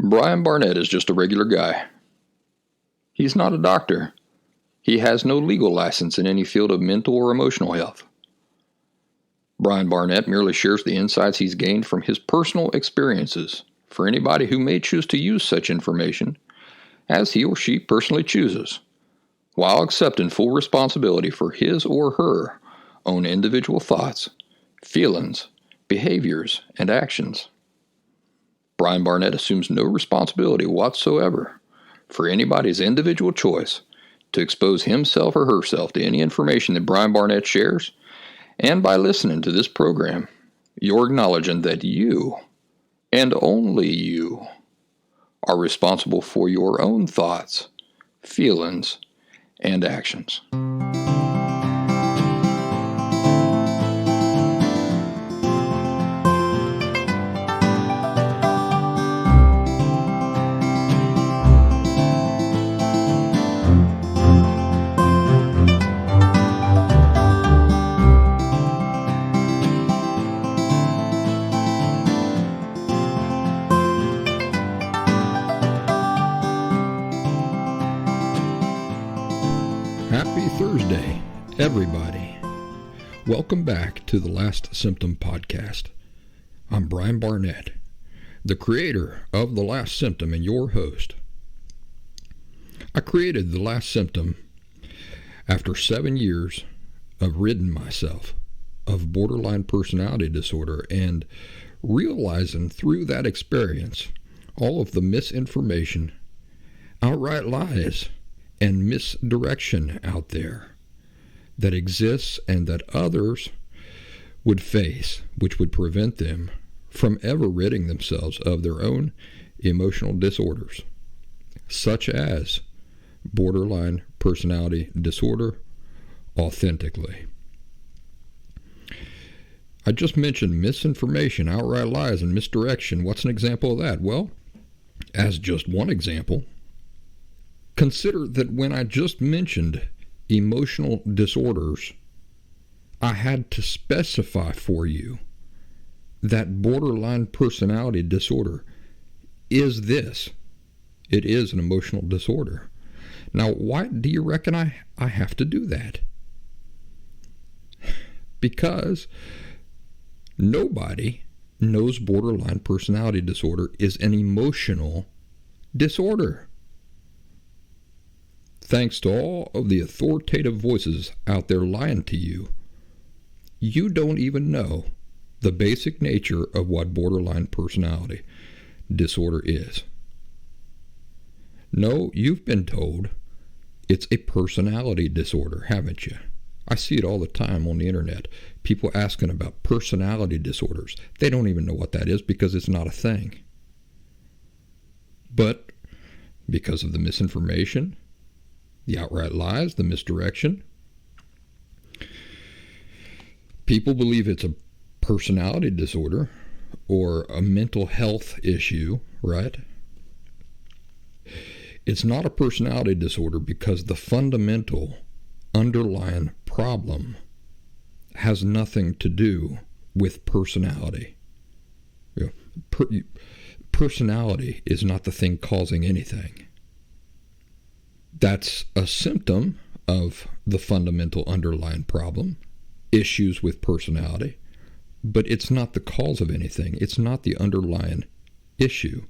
Brian Barnett is just a regular guy. He's not a doctor. He has no legal license in any field of mental or emotional health. Brian Barnett merely shares the insights he's gained from his personal experiences for anybody who may choose to use such information as he or she personally chooses, while accepting full responsibility for his or her own individual thoughts, feelings, behaviors, and actions. Brian Barnett assumes no responsibility whatsoever for anybody's individual choice to expose himself or herself to any information that Brian Barnett shares, and by listening to this program, you're acknowledging that you, and only you, are responsible for your own thoughts, feelings, and actions. Happy Thursday, everybody. Welcome back to the Last Symptom Podcast. I'm Brian Barnett, the creator of The Last Symptom and your host. I created The Last Symptom after 7 years of ridding myself of borderline personality disorder and realizing through that experience all of the misinformation, outright lies, and misdirection out there that exists and that others would face, which would prevent them from ever ridding themselves of their own emotional disorders, such as borderline personality disorder, authentically. I just mentioned misinformation, outright lies, and misdirection. What's an example of that? Well, as just one example, consider that when I just mentioned emotional disorders, I had to specify for you that borderline personality disorder is this. It is an emotional disorder. Now, why do you reckon I have to do that? Because nobody knows borderline personality disorder is an emotional disorder. Thanks to all of the authoritative voices out there lying to you, you don't even know the basic nature of what borderline personality disorder is. No, you've been told it's a personality disorder, haven't you? I see it all the time on the internet. People asking about personality disorders. They don't even know what that is because it's not a thing. But because of the misinformation, the outright lies, the misdirection, people believe it's a personality disorder or a mental health issue, right? It's not a personality disorder because the fundamental underlying problem has nothing to do with personality. Personality is not the thing causing anything. That's a symptom of the fundamental underlying problem, issues with personality, but it's not the cause of anything. It's not the underlying issue.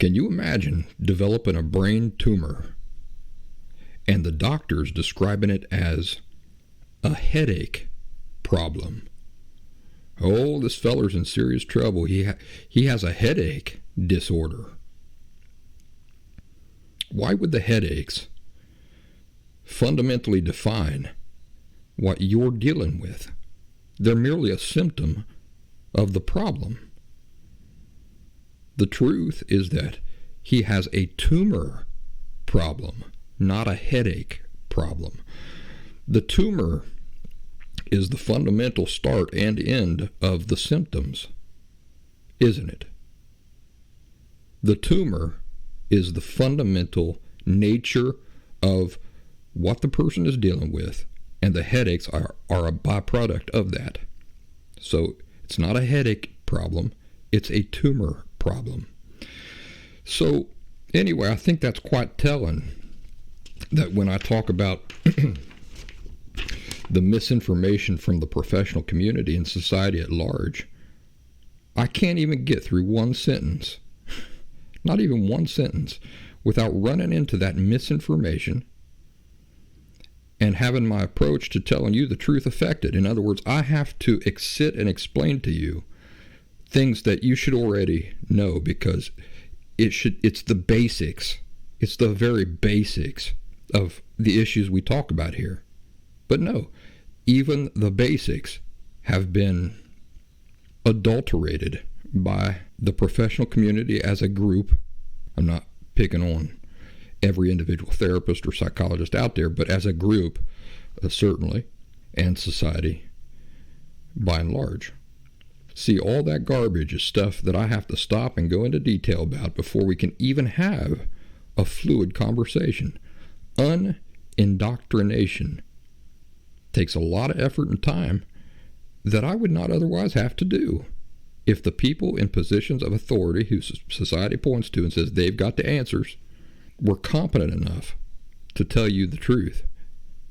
Can you imagine developing a brain tumor and the doctors describing it as a headache problem? Oh, this feller's in serious trouble. He has a headache disorder. Why would the headaches fundamentally define what you're dealing with? They're merely a symptom of the problem. The truth is that he has a tumor problem, not a headache problem. The tumor is the fundamental start and end of the symptoms, isn't it? The tumor is the fundamental nature of what the person is dealing with, and the headaches are a byproduct of that. So it's not a headache problem, it's a tumor problem. So anyway, I think that's quite telling that when I talk about the misinformation from the professional community and society at large, I can't even get through one sentence, not even one sentence, without running into that misinformation and having my approach to telling you the truth affected. In other words, I have to sit and explain to you things that you should already know, because it's the basics. It's the very basics of the issues we talk about here. But no, even the basics have been adulterated by the professional community as a group. I'm not picking on every individual therapist or psychologist out there, but as a group, certainly, and society by and large. See, all that garbage is stuff that I have to stop and go into detail about before we can even have a fluid conversation. Unindoctrination takes a lot of effort and time that I would not otherwise have to do if the people in positions of authority who society points to and says they've got the answers were competent enough to tell you the truth.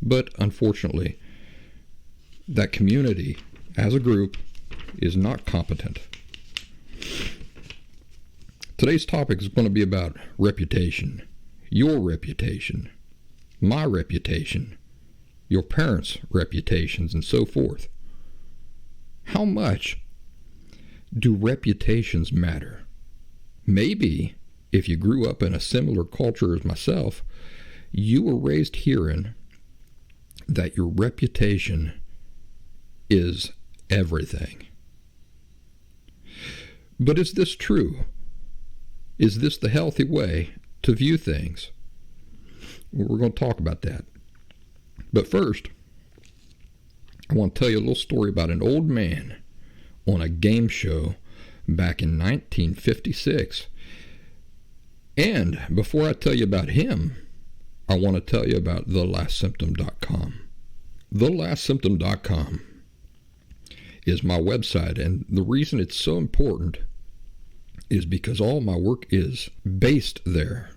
But unfortunately, that community as a group is not competent. Today's topic is going to be about reputation, your reputation, my reputation, your parents' reputations, and so forth. How much do reputations matter? Maybe if you grew up in a similar culture as myself, you were raised hearing that your reputation is everything. But is this true? Is this the healthy way to view things? We're going to talk about that. But first, I want to tell you a little story about an old man on a game show back in 1956. And before I tell you about him, I want to tell you about thelastsymptom.com. Thelastsymptom.com is my website, and the reason it's so important is because all my work is based there.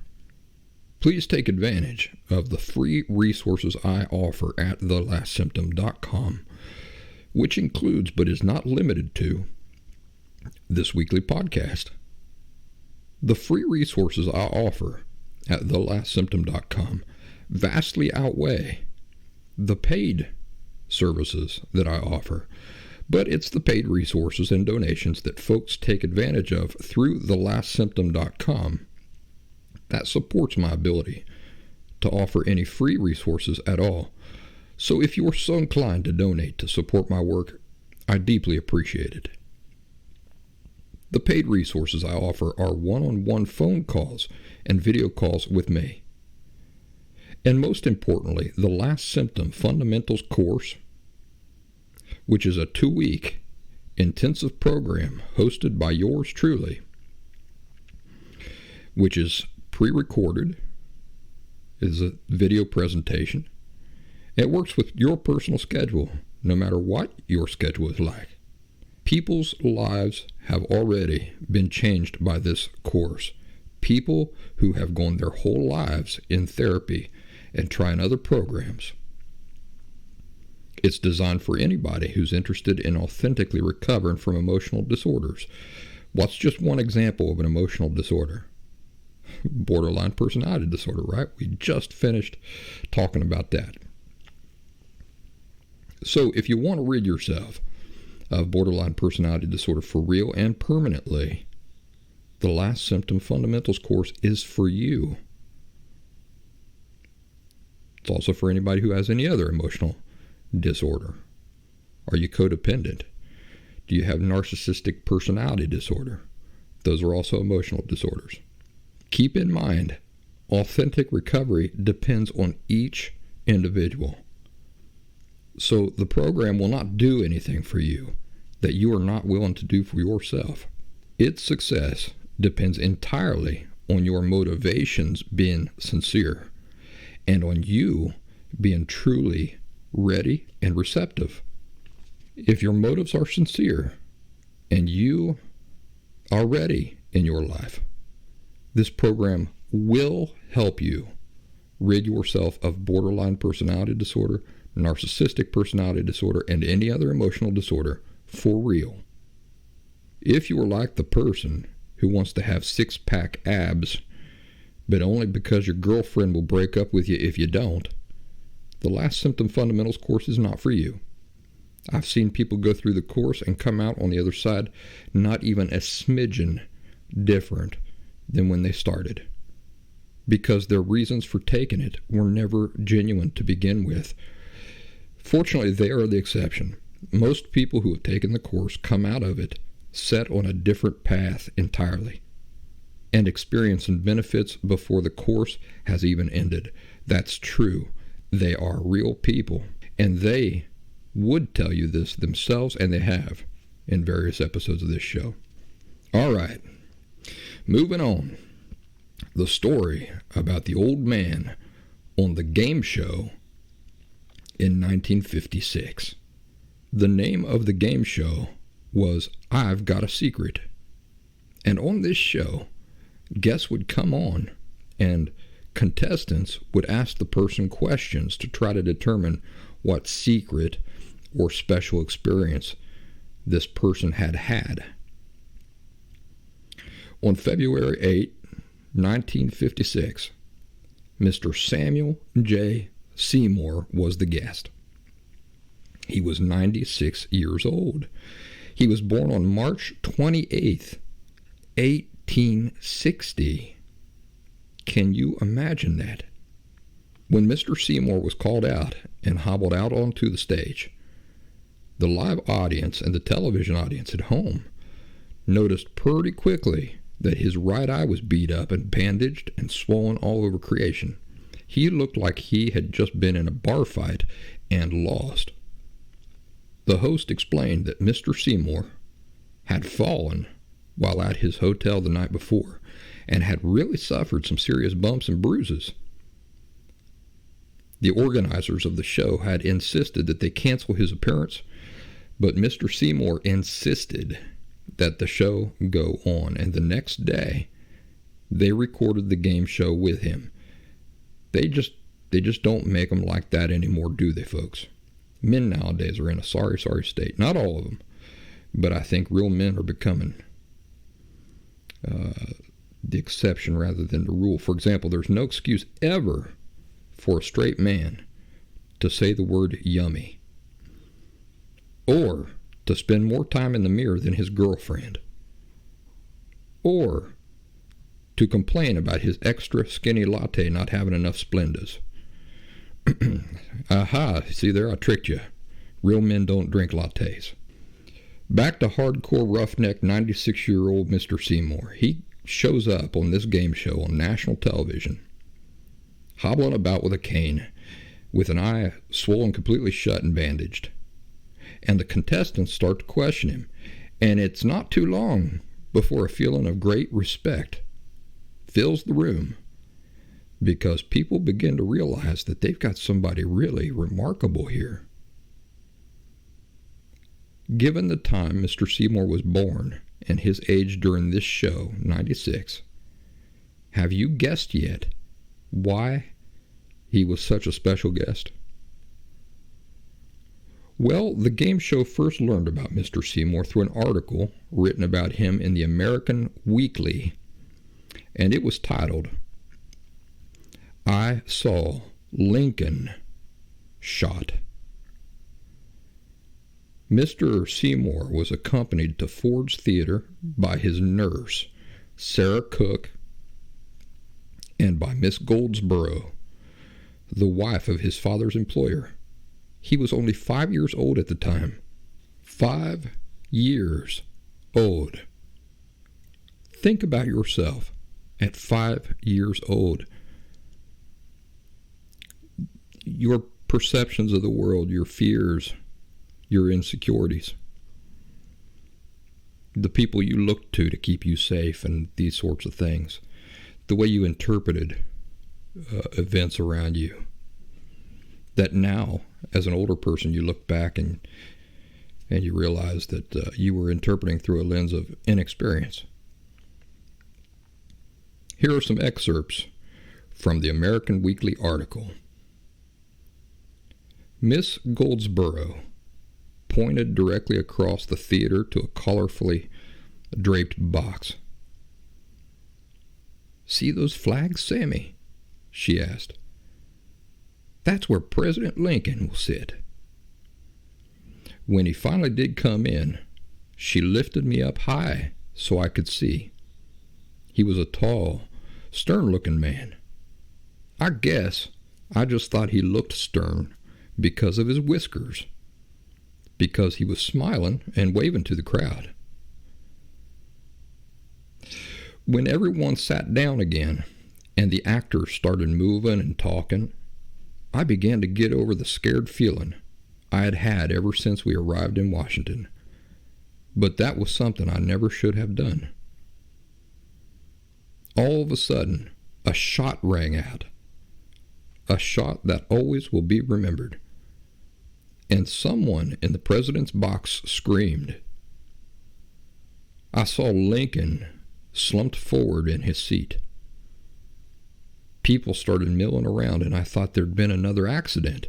Please take advantage of the free resources I offer at thelastsymptom.com, which includes but is not limited to this weekly podcast. The free resources I offer at thelastsymptom.com vastly outweigh the paid services that I offer. But it's the paid resources and donations that folks take advantage of through thelastsymptom.com that supports my ability to offer any free resources at all. So if you're so inclined to donate to support my work, I deeply appreciate it. The paid resources I offer are one-on-one phone calls and video calls with me. And most importantly, the Last Symptom Fundamentals course, which is a 2-week intensive program hosted by yours truly, which is pre-recorded, is a video presentation. It works with your personal schedule, no matter what your schedule is like. People's lives have already been changed by this course. People who have gone their whole lives in therapy and trying other programs. It's designed for anybody who's interested in authentically recovering from emotional disorders. What's just one example of an emotional disorder? Borderline personality disorder, right? We just finished talking about that. So if you want to rid yourself of borderline personality disorder for real and permanently, the Last Symptom Fundamentals course is for you. It's also for anybody who has any other emotional disorder. Are you codependent? Do you have narcissistic personality disorder? Those are also emotional disorders. Keep in mind, authentic recovery depends on each individual. So the program will not do anything for you that you are not willing to do for yourself. Its success depends entirely on your motivations being sincere and on you being truly ready and receptive. If your motives are sincere and you are ready in your life, This program will help you rid yourself of borderline personality disorder, narcissistic personality disorder, and any other emotional disorder for real. If you are like the person who wants to have six-pack abs, but only because your girlfriend will break up with you if you don't, the Last Symptom Fundamentals course is not for you. I've seen people go through the course and come out on the other side not even a smidgen different than when they started, because their reasons for taking it were never genuine to begin with. Fortunately, they are the exception. Most people who have taken the course come out of it set on a different path entirely and experiencing benefits before the course has even ended. That's true. They are real people, and they would tell you this themselves, and they have in various episodes of this show. All right, moving on. The story about the old man on the game show in 1956. The name of the game show was I've Got a Secret. And on this show, guests would come on and contestants would ask the person questions to try to determine what secret or special experience this person had had. On February 8, 1956, Mr. Samuel J. Seymour was the guest. He was 96 years old. He was born on March 28th, 1860. Can you imagine that? When Mr. Seymour was called out and hobbled out onto the stage, the live audience and the television audience at home noticed pretty quickly that his right eye was beat up and bandaged and swollen all over creation. He looked like he had just been in a bar fight and lost. The host explained that Mr. Seymour had fallen while at his hotel the night before and had really suffered some serious bumps and bruises. The organizers of the show had insisted that they cancel his appearance, but Mr. Seymour insisted that the show go on, and the next day they recorded the game show with him. They just don't make them like that anymore, do they, folks? Men nowadays are in a sorry state. Not all of them, but I think real men are becoming the exception rather than the rule. For example, there's no excuse ever for a straight man to say the word yummy or to spend more time in the mirror than his girlfriend or to complain about his extra skinny latte not having enough Splendas. Aha, see there, I tricked you. Real men don't drink lattes. Back to hardcore roughneck 96-year-old Mr. Seymour. He shows up on this game show on national television, hobbling about with a cane, with an eye swollen completely shut and bandaged. And the contestants start to question him, and it's not too long before a feeling of great respect fills the room, because people begin to realize that they've got somebody really remarkable here. Given the time Mr. Seymour was born and his age during this show, 96, have you guessed yet why he was such a special guest? Well, the game show first learned about Mr. Seymour through an article written about him in the American Weekly, and it was titled, I Saw Lincoln Shot. Mr. Seymour was accompanied to Ford's Theater by his nurse, Sarah Cook, and by Miss Goldsboro, the wife of his father's employer. He was only 5 years old at the time. 5 years old. Think about yourself at 5 years old. Your perceptions of the world, your fears, your insecurities, the people you looked to keep you safe, and these sorts of things, the way you interpreted events around you, that now, as an older person, you look back and you realize that you were interpreting through a lens of inexperience. Here are some excerpts from the American Weekly article. Miss Goldsboro pointed directly across the theater to a colorfully draped box. "See those flags, Sammy?" she asked. "That's where President Lincoln will sit." When he finally did come in, she lifted me up high so I could see. He was a tall, stern-looking man. I guess I just thought he looked stern because of his whiskers, because he was smiling and waving to the crowd. When everyone sat down again and the actors started moving and talking, I began to get over the scared feeling I had had ever since we arrived in Washington. But that was something I never should have done. All of a sudden, a shot rang out. A shot that always will be remembered. And someone in the president's box screamed. I saw Lincoln slumped forward in his seat. People started milling around, and I thought there'd been another accident,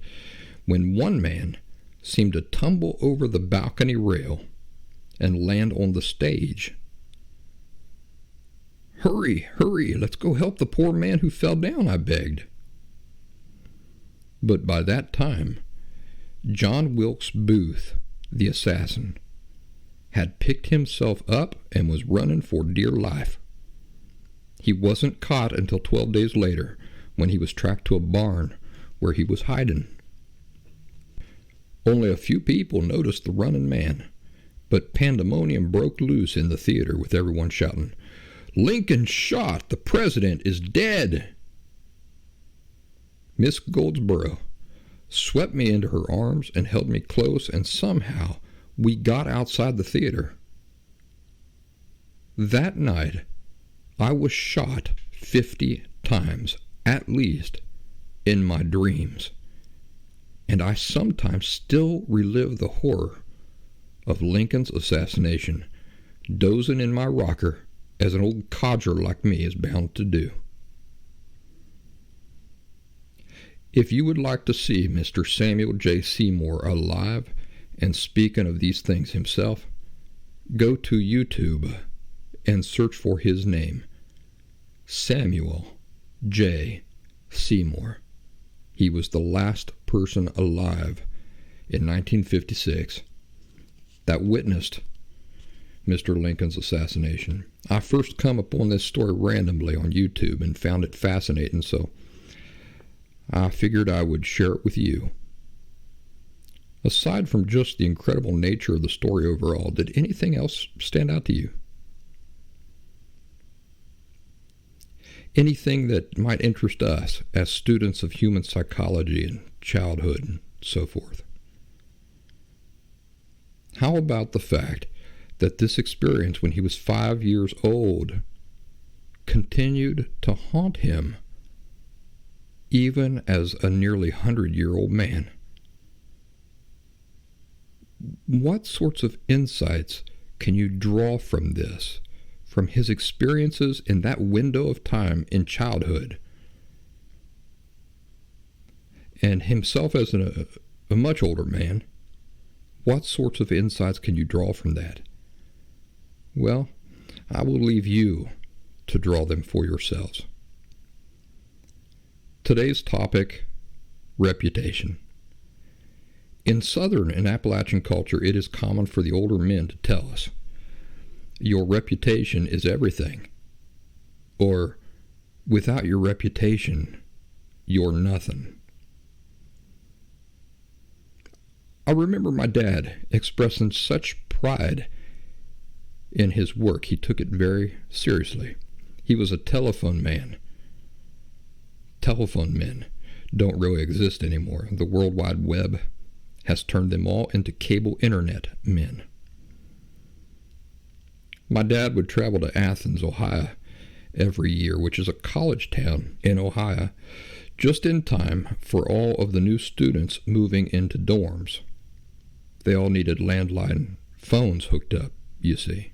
when one man seemed to tumble over the balcony rail and land on the stage. "Hurry, hurry, let's go help the poor man who fell down," I begged. But by that time, John Wilkes Booth, the assassin, had picked himself up and was running for dear life. He wasn't caught until 12 days later, when he was tracked to a barn where he was hiding. Only a few people noticed the running man, but pandemonium broke loose in the theater with everyone shouting, "Lincoln shot! The president is dead!" Miss Goldsboro swept me into her arms and held me close, and somehow we got outside the theater. That night, I was shot 50 times, at least, in my dreams. And I sometimes still relive the horror of Lincoln's assassination, dozing in my rocker, as an old codger like me is bound to do. If you would like to see Mr. Samuel J. Seymour alive and speaking of these things himself, go to YouTube and search for his name, Samuel J. Seymour. He was the last person alive in 1956 that witnessed Mr. Lincoln's assassination. I first come upon this story randomly on YouTube and found it fascinating, so I figured I would share it with you. Aside from just the incredible nature of the story overall, did anything else stand out to you? Anything that might interest us as students of human psychology and childhood and so forth? How about the fact that this experience when he was 5 years old continued to haunt him even as a nearly 100-year-old man? What sorts of insights can you draw from this, from his experiences in that window of time in childhood, and himself as a much older man? What sorts of insights can you draw from that? Well, I will leave you to draw them for yourselves. Today's topic, reputation. In Southern and Appalachian culture, it is common for the older men to tell us, "Your reputation is everything," or "Without your reputation, you're nothing." I remember my dad expressing such pride in his work. He took it very seriously. He was a telephone man. Telephone men don't really exist anymore. The World Wide Web has turned them all into cable internet men. My dad would travel to Athens, Ohio every year, which is a college town in Ohio, just in time for all of the new students moving into dorms. They all needed landline phones hooked up, you see.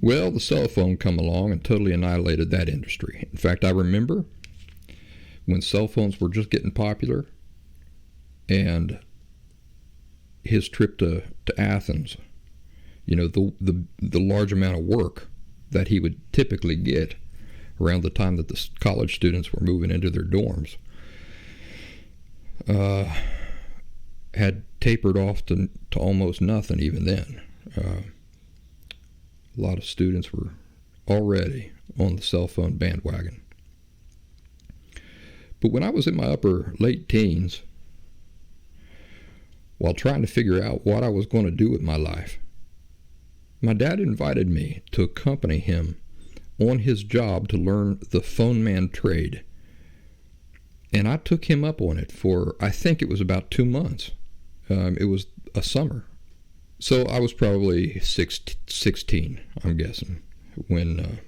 Well, the cell phone come along and totally annihilated that industry. In fact, I remember when cell phones were just getting popular, and his trip to Athens, the large amount of work that he would typically get around the time that the college students were moving into their dorms, had tapered off to almost nothing even then. A lot of students were already on the cell phone bandwagon. But when I was in my late teens, while trying to figure out what I was going to do with my life, my dad invited me to accompany him on his job to learn the phone man trade. And I took him up on it for, I think it was about 2 months. It was a summer. So I was probably 16, I'm guessing, and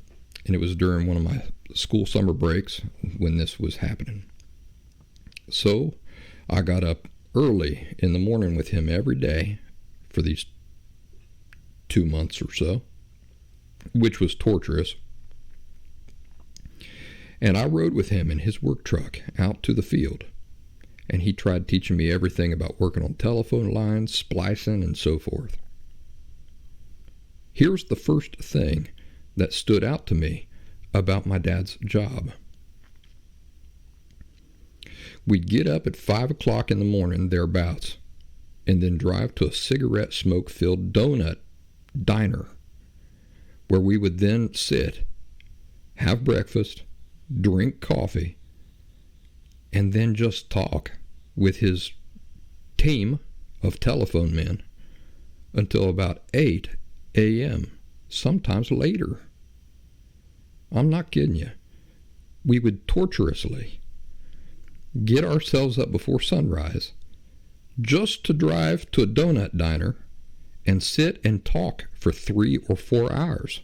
it was during one of my school summer breaks when this was happening. So I got up early in the morning with him every day for these 2 months or so, which was torturous. And I rode with him in his work truck out to the field. And he tried teaching me everything about working on telephone lines, splicing, and so forth. Here's the first thing that stood out to me about my dad's job. We'd get up at 5 o'clock in the morning, thereabouts, and then drive to a cigarette smoke-filled donut diner, where we would then sit, have breakfast, drink coffee, and then just talk with his team of telephone men until about 8 a.m., sometimes later. I'm not kidding you. We would torturously get ourselves up before sunrise just to drive to a donut diner and sit and talk for 3 or 4 hours.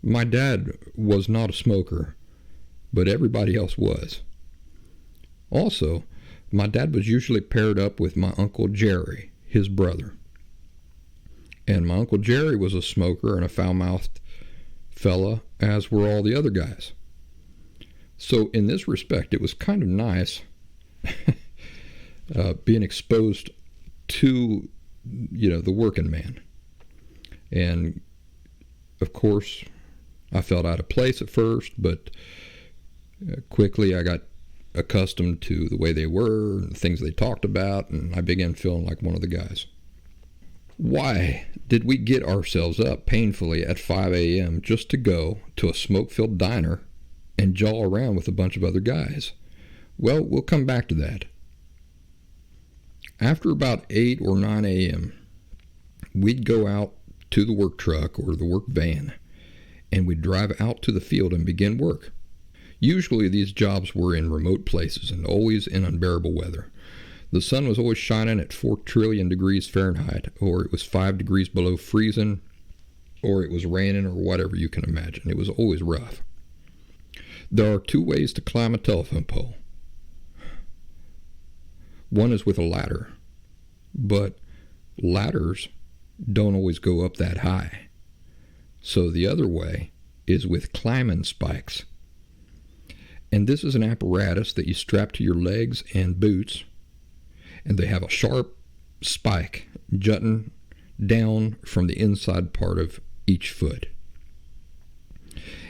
My dad was not a smoker, but everybody else was. Also, my dad was usually paired up with my Uncle Jerry, his brother. And my Uncle Jerry was a smoker and a foul-mouthed fella, as were all the other guys. So in this respect, it was kind of nice being exposed to, the working man. And, of course, I felt out of place at first, but quickly I got accustomed to the way they were and the things they talked about, and I began feeling like one of the guys. Why did we get ourselves up painfully at 5 a.m. just to go to a smoke-filled diner and jaw around with a bunch of other guys? Well, we'll come back to that. After about 8 or 9 a.m., we'd go out to the work truck or the work van, and we'd drive out to the field and begin work. Usually these jobs were in remote places and always in unbearable weather. The sun was always shining at 4 trillion degrees Fahrenheit, or it was 5 degrees below freezing, or it was raining, or whatever you can imagine. It was always rough. There are 2 ways to climb a telephone pole. One is with a ladder, but ladders don't always go up that high. So the other way is with climbing spikes. And this is an apparatus that you strap to your legs and boots, and they have a sharp spike jutting down from the inside part of each foot.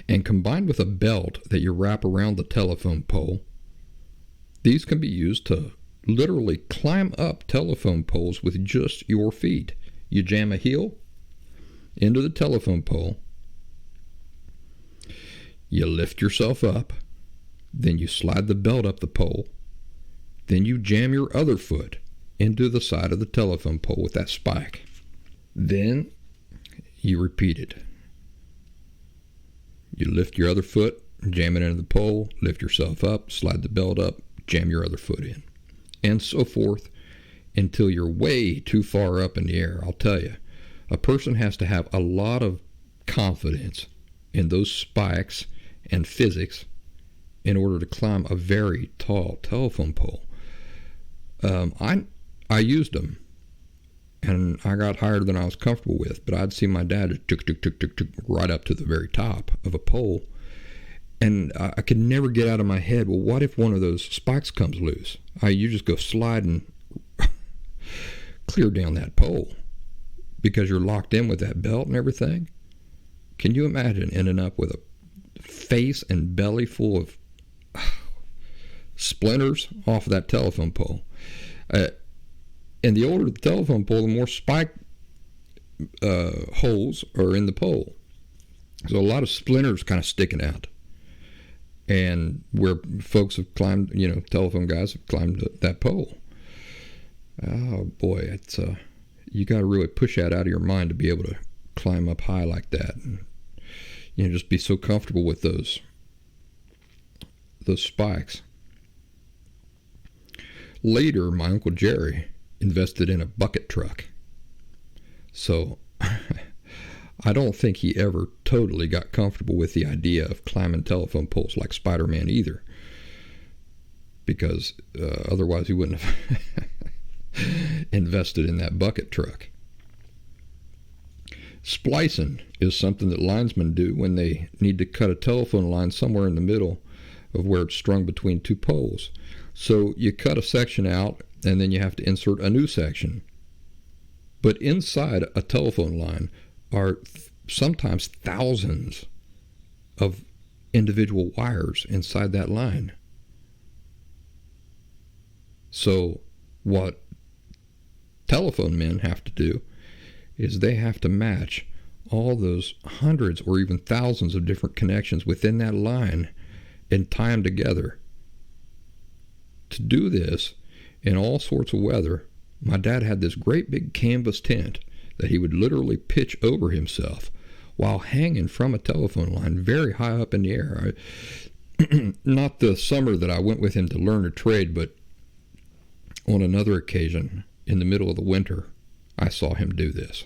And combined with a belt that you wrap around the telephone pole, these can be used to literally climb up telephone poles with just your feet. You jam a heel into the telephone pole, you lift yourself up, then you slide the belt up the pole, then you jam your other foot into the side of the telephone pole with that spike. Then you repeat it. You lift your other foot, jam it into the pole, lift yourself up, slide the belt up, jam your other foot in, and so forth until you're way too far up in the air. I'll tell you, a person has to have a lot of confidence in those spikes and physics in order to climb a very tall telephone pole. I used them. and I got higher than I was comfortable with, but I'd see my dad just right up to the very top of a pole, and I could never get out of my head, well, what if one of those spikes comes loose? You just go sliding clear down that pole because you're locked in with that belt and everything. Can you imagine ending up with a face and belly full of splinters off of that telephone pole? And the older the telephone pole, the more spike holes are in the pole. So a lot of splinters kind of sticking out. And where folks have climbed, telephone guys have climbed that pole. Oh boy, it's you got to really push that out of your mind to be able to climb up high like that, and just be so comfortable with those spikes. Later, my Uncle Jerry invested in a bucket truck, so I don't think he ever totally got comfortable with the idea of climbing telephone poles like Spider-Man either, because otherwise he wouldn't have invested in that bucket truck. Splicing is something that linesmen do when they need to cut a telephone line somewhere in the middle of where it's strung between two poles. So you cut a section out, and then you have to insert a new section. But inside a telephone line are sometimes thousands of individual wires inside that line. So what telephone men have to do is they have to match all those hundreds or even thousands of different connections within that line and tie them together. To do this in all sorts of weather, my dad had this great big canvas tent that he would literally pitch over himself while hanging from a telephone line very high up in the air. Not the summer that I went with him to learn a trade, but on another occasion in the middle of the winter, I saw him do this.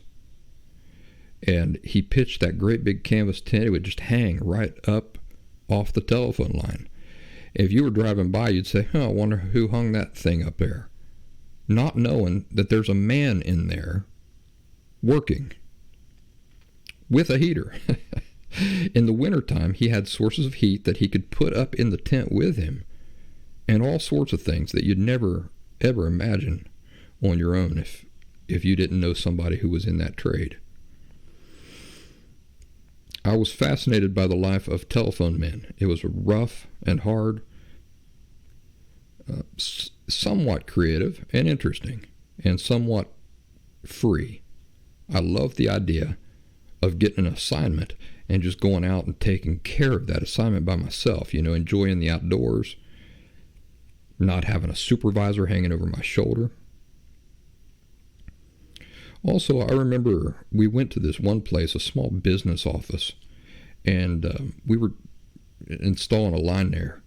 And he pitched that great big canvas tent. It would just hang right up off the telephone line. If you were driving by, you'd say, I wonder who hung that thing up there. Not knowing that there's a man in there working with a heater. In the wintertime, he had sources of heat that he could put up in the tent with him, and all sorts of things that you'd never, ever imagine on your own if you didn't know somebody who was in that trade. I was fascinated by the life of telephone men. It was rough and hard, somewhat creative and interesting, and somewhat free. I loved the idea of getting an assignment and just going out and taking care of that assignment by myself, enjoying the outdoors, not having a supervisor hanging over my shoulder. Also, I remember we went to this one place, a small business office, and we were installing a line there.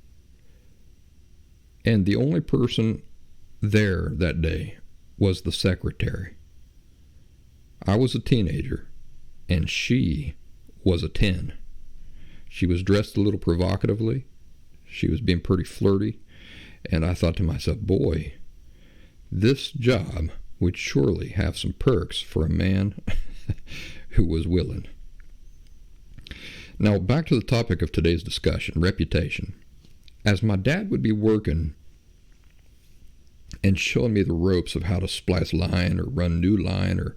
And the only person there that day was the secretary. I was a teenager, and she was a 10. She was dressed a little provocatively. She was being pretty flirty. And I thought to myself, boy, this job would surely have some perks for a man who was willing. Now, back to the topic of today's discussion, reputation. As my dad would be working and showing me the ropes of how to splice line or run new line or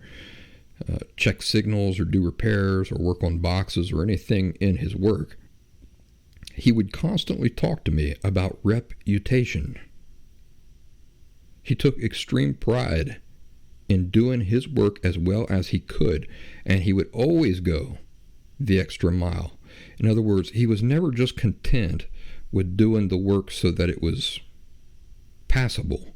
check signals or do repairs or work on boxes or anything in his work, he would constantly talk to me about reputation. He took extreme pride in doing his work as well as he could, and he would always go the extra mile. In other words, he was never just content with doing the work so that it was passable.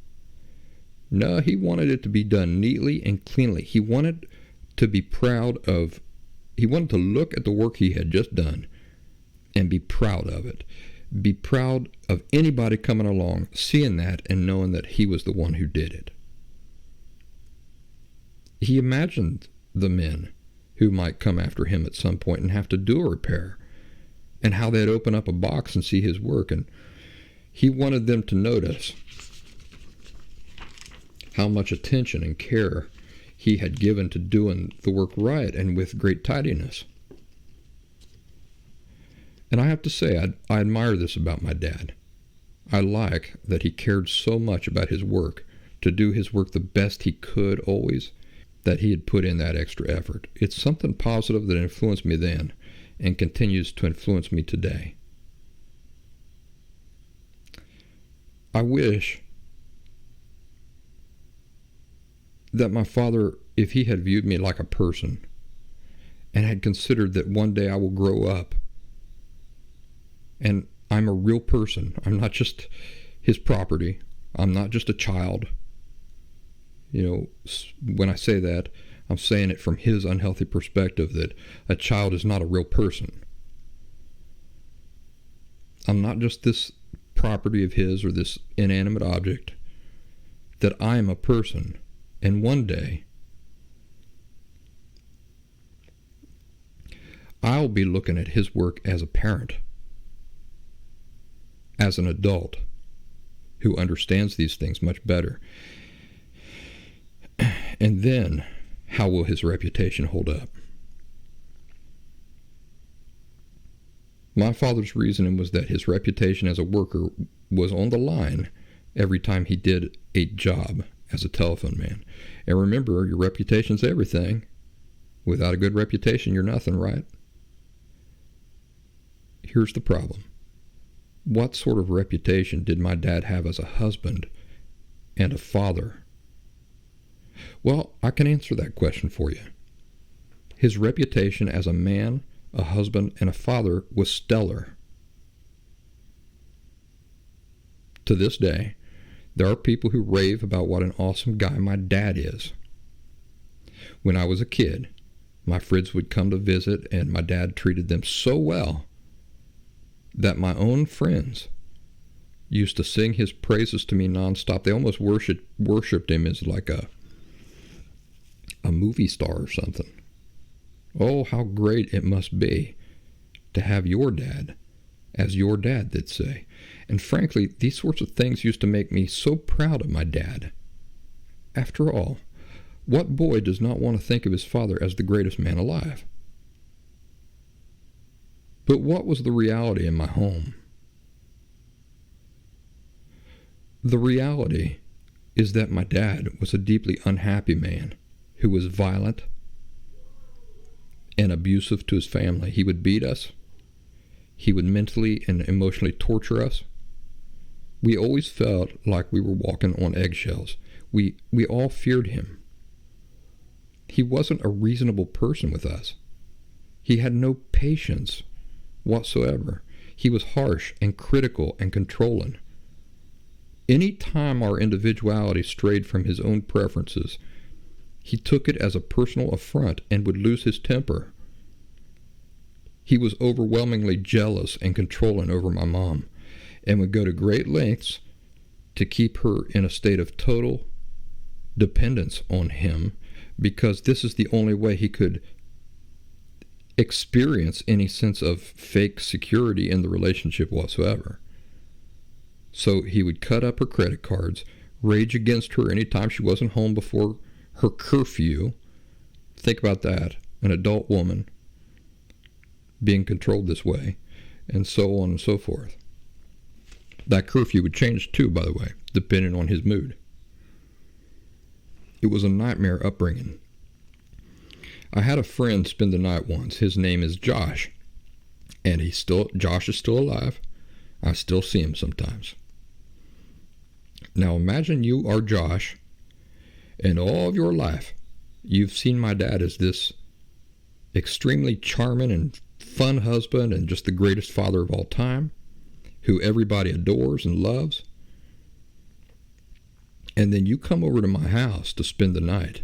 No, he wanted it to be done neatly and cleanly. He wanted to be proud of, he wanted to look at the work he had just done and be proud of it. Be proud of anybody coming along, seeing that and knowing that he was the one who did it. He imagined the men who might come after him at some point and have to do a repair, and how they'd open up a box and see his work, and he wanted them to notice how much attention and care he had given to doing the work right and with great tidiness. And I have to say, I admire this about my dad. I like that he cared so much about his work, to do his work the best he could always, that he had put in that extra effort. It's something positive that influenced me then and continues to influence me today. I wish that my father, if he had viewed me like a person and had considered that one day I will grow up and I'm a real person. I'm not just his property. I'm not just a child. When I say that, I'm saying it from his unhealthy perspective, that a child is not a real person. I'm not just this property of his or this inanimate object, that I am a person. And one day, I'll be looking at his work as a parent, as an adult who understands these things much better. And then, how will his reputation hold up? My father's reasoning was that his reputation as a worker was on the line every time he did a job as a telephone man. And remember, your reputation's everything. Without a good reputation, you're nothing, right? Here's the problem. What sort of reputation did my dad have as a husband and a father? Well, I can answer that question for you. His reputation as a man, a husband, and a father was stellar. To this day, there are people who rave about what an awesome guy my dad is. When I was a kid, my friends would come to visit, and my dad treated them so well that my own friends used to sing his praises to me nonstop. They almost worshipped him as like a movie star or something. Oh, how great it must be to have your dad as your dad, they'd say. And frankly, these sorts of things used to make me so proud of my dad. After all, what boy does not want to think of his father as the greatest man alive? But what was the reality in my home? The reality is that my dad was a deeply unhappy man who was violent and abusive to his family. He would beat us. He would mentally and emotionally torture us. We always felt like we were walking on eggshells. We all feared him. He wasn't a reasonable person with us. He had no patience whatsoever. He was harsh and critical and controlling. Any time our individuality strayed from his own preferences, he took it as a personal affront and would lose his temper. He was overwhelmingly jealous and controlling over my mom, and would go to great lengths to keep her in a state of total dependence on him, because this is the only way he could experience any sense of fake security in the relationship whatsoever. So he would cut up her credit cards, rage against her anytime she wasn't home before her curfew. Think about that, an adult woman being controlled this way, and so on and so forth. That curfew would change too, by the way, depending on his mood. It was a nightmare upbringing. I had a friend spend the night once. His name is Josh, and Josh is still alive. I still see him sometimes. Now imagine you are Josh, and all of your life you've seen my dad as this extremely charming and fun husband and just the greatest father of all time, who everybody adores and loves. And then you come over to my house to spend the night,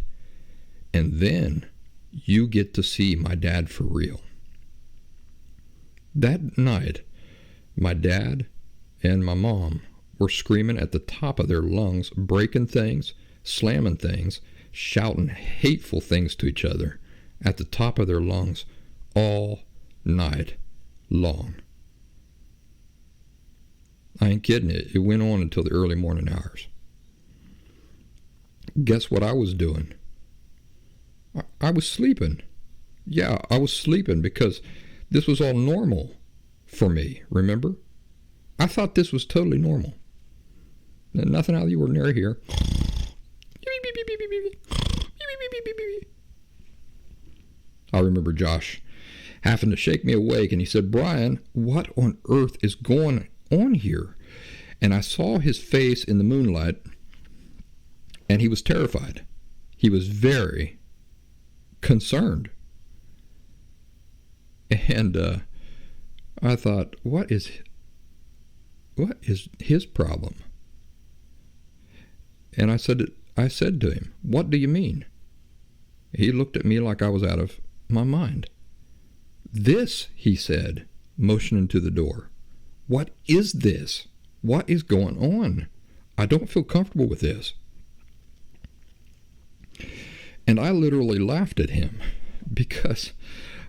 and then you get to see my dad for real. That night, my dad and my mom were screaming at the top of their lungs, breaking things, slamming things, shouting hateful things to each other at the top of their lungs all night long. I ain't kidding it. It went on until the early morning hours. Guess what I was doing? I was sleeping. Yeah, I was sleeping because this was all normal for me, remember? I thought this was totally normal. Nothing out of the ordinary here. I remember Josh having to shake me awake, and he said, "Brian, what on earth is going on here?" And I saw his face in the moonlight, and he was terrified. He was very concerned. And I thought, what is his problem? And I said to him, "What do you mean?" He looked at me like I was out of my mind. "This," he said, motioning to the door. "What is this? What is going on? I don't feel comfortable with this." And I literally laughed at him because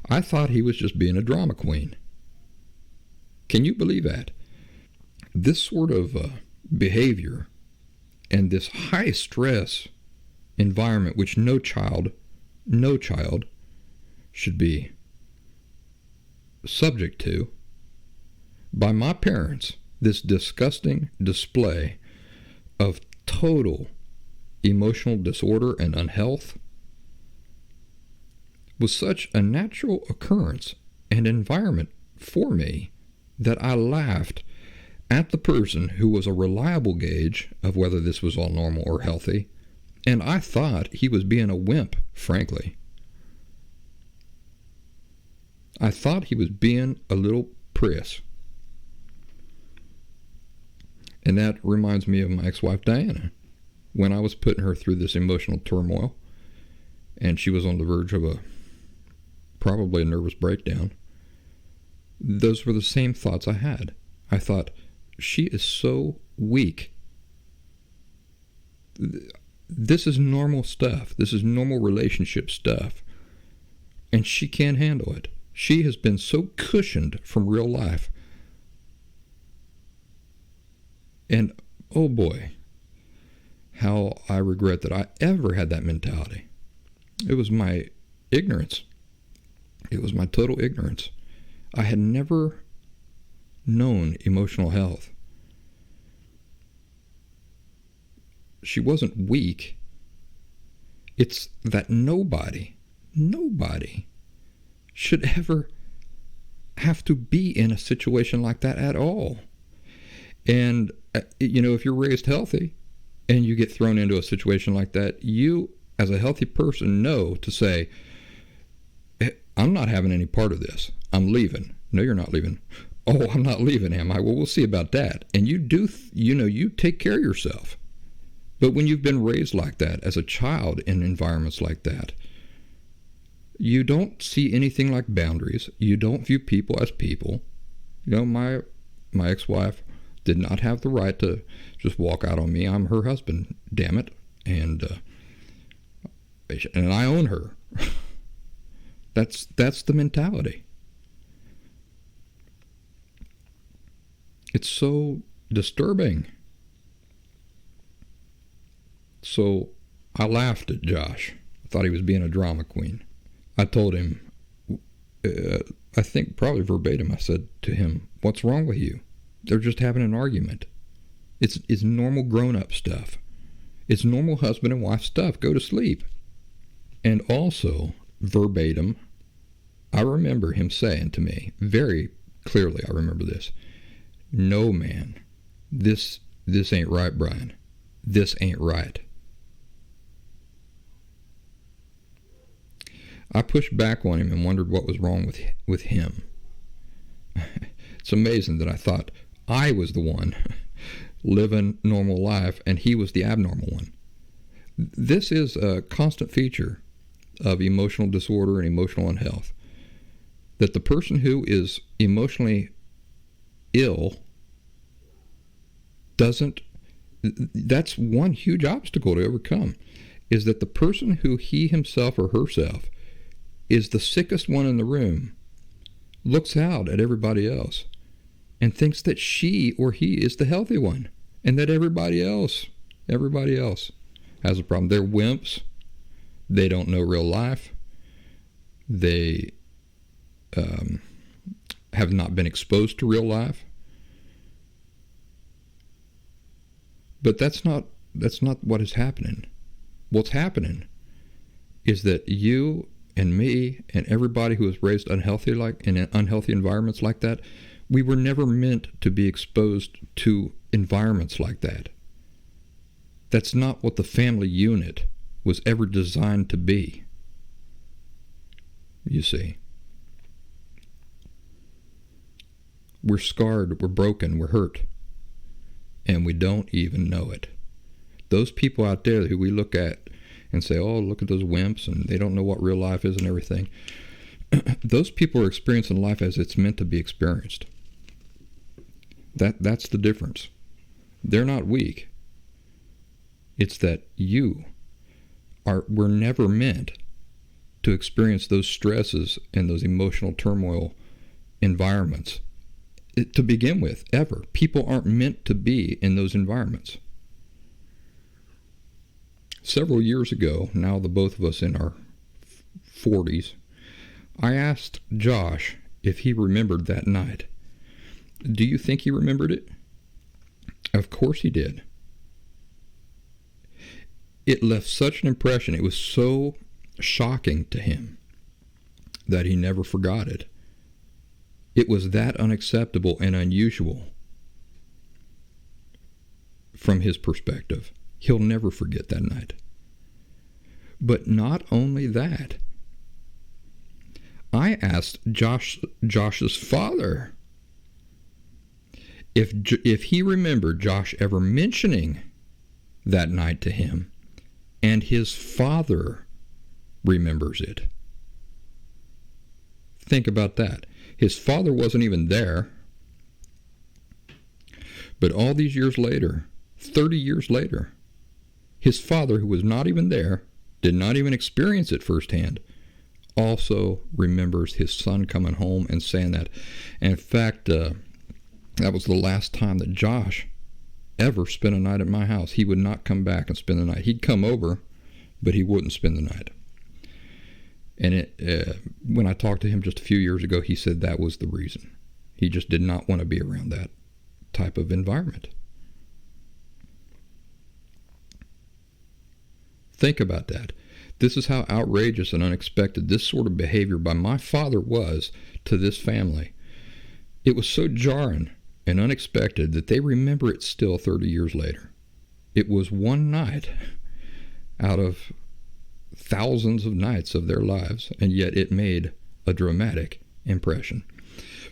I thought he was just being a drama queen. Can you believe that? This sort of behavior and this high stress environment, which no child should be subject to, by my parents, this disgusting display of total emotional disorder and unhealth was such a natural occurrence and environment for me that I laughed at the person who was a reliable gauge of whether this was all normal or healthy, and I thought he was being a wimp, frankly. I thought he was being a little priss. And that reminds me of my ex-wife Diana. When I was putting her through this emotional turmoil, and she was on the verge of probably a nervous breakdown, those were the same thoughts I had. I thought, she is so weak. This is normal stuff. This is normal relationship stuff. And she can't handle it. She has been so cushioned from real life. And, oh boy, how I regret that I ever had that mentality. It was my ignorance. It was my total ignorance. I had never known emotional health. She wasn't weak. It's that nobody should ever have to be in a situation like that at all. And, if you're raised healthy and you get thrown into a situation like that, you, as a healthy person, know to say, "I'm not having any part of this. I'm leaving." "No, you're not leaving." "Oh, I'm not leaving, am I?" "Well, we'll see about that." And you do, you take care of yourself. But when you've been raised like that as a child in environments like that, you don't see anything like boundaries. You don't view people as people. My ex-wife did not have the right to just walk out on me. I'm her husband, damn it. And I own her. That's the mentality. It's so disturbing. So I laughed at Josh. I thought he was being a drama queen. I told him, I think probably verbatim, I said to him, "What's wrong with you? They're just having an argument. It's normal grown-up stuff. It's normal husband and wife stuff. Go to sleep." And also, verbatim, I remember him saying to me, very clearly I remember this, "No, man, this ain't right, Brian. This ain't right." I pushed back on him and wondered what was wrong with him. It's amazing that I thought I was the one living normal life and he was the abnormal one. This is a constant feature of emotional disorder and emotional unhealth, that the person who is emotionally ill that's one huge obstacle to overcome, is that the person who he himself or herself is the sickest one in the room looks out at everybody else and thinks that she or he is the healthy one, and that everybody else has a problem. They're wimps. They don't know real life. They have not been exposed to real life. But that's not what is happening. What's happening is that you and me and everybody who was raised in unhealthy environments like that, we were never meant to be exposed to environments like that. That's not what the family unit was ever designed to be. You see. We're scarred, we're broken, we're hurt, and we don't even know it. Those people out there who we look at and say, oh, look at those wimps, and they don't know what real life is and everything, those people are experiencing life as it's meant to be experienced. That's the difference. They're not weak. It's that we're never meant to experience those stresses and those emotional turmoil environments. To begin with, ever. People aren't meant to be in those environments. Several years ago, now the both of us in our 40s, I asked Josh if he remembered that night. Do you think he remembered it? Of course he did. It left such an impression. It was so shocking to him that he never forgot it. It was that unacceptable and unusual from his perspective. He'll never forget that night. But not only that, I asked Josh's father if he remembered Josh ever mentioning that night to him, and his father remembers it. Think about that. His father wasn't even there. But all these years later, 30 years later, his father, who was not even there, did not even experience it firsthand, also remembers his son coming home and saying that. And in fact, that was the last time that Josh ever spent a night at my house. He would not come back and spend the night. He'd come over, but he wouldn't spend the night. And when I talked to him just a few years ago, he said that was the reason. He just did not want to be around that type of environment. Think about that. This is how outrageous and unexpected this sort of behavior by my father was to this family. It was so jarring and unexpected that they remember it still 30 years later. It was one night out of thousands of nights of their lives, and yet it made a dramatic impression.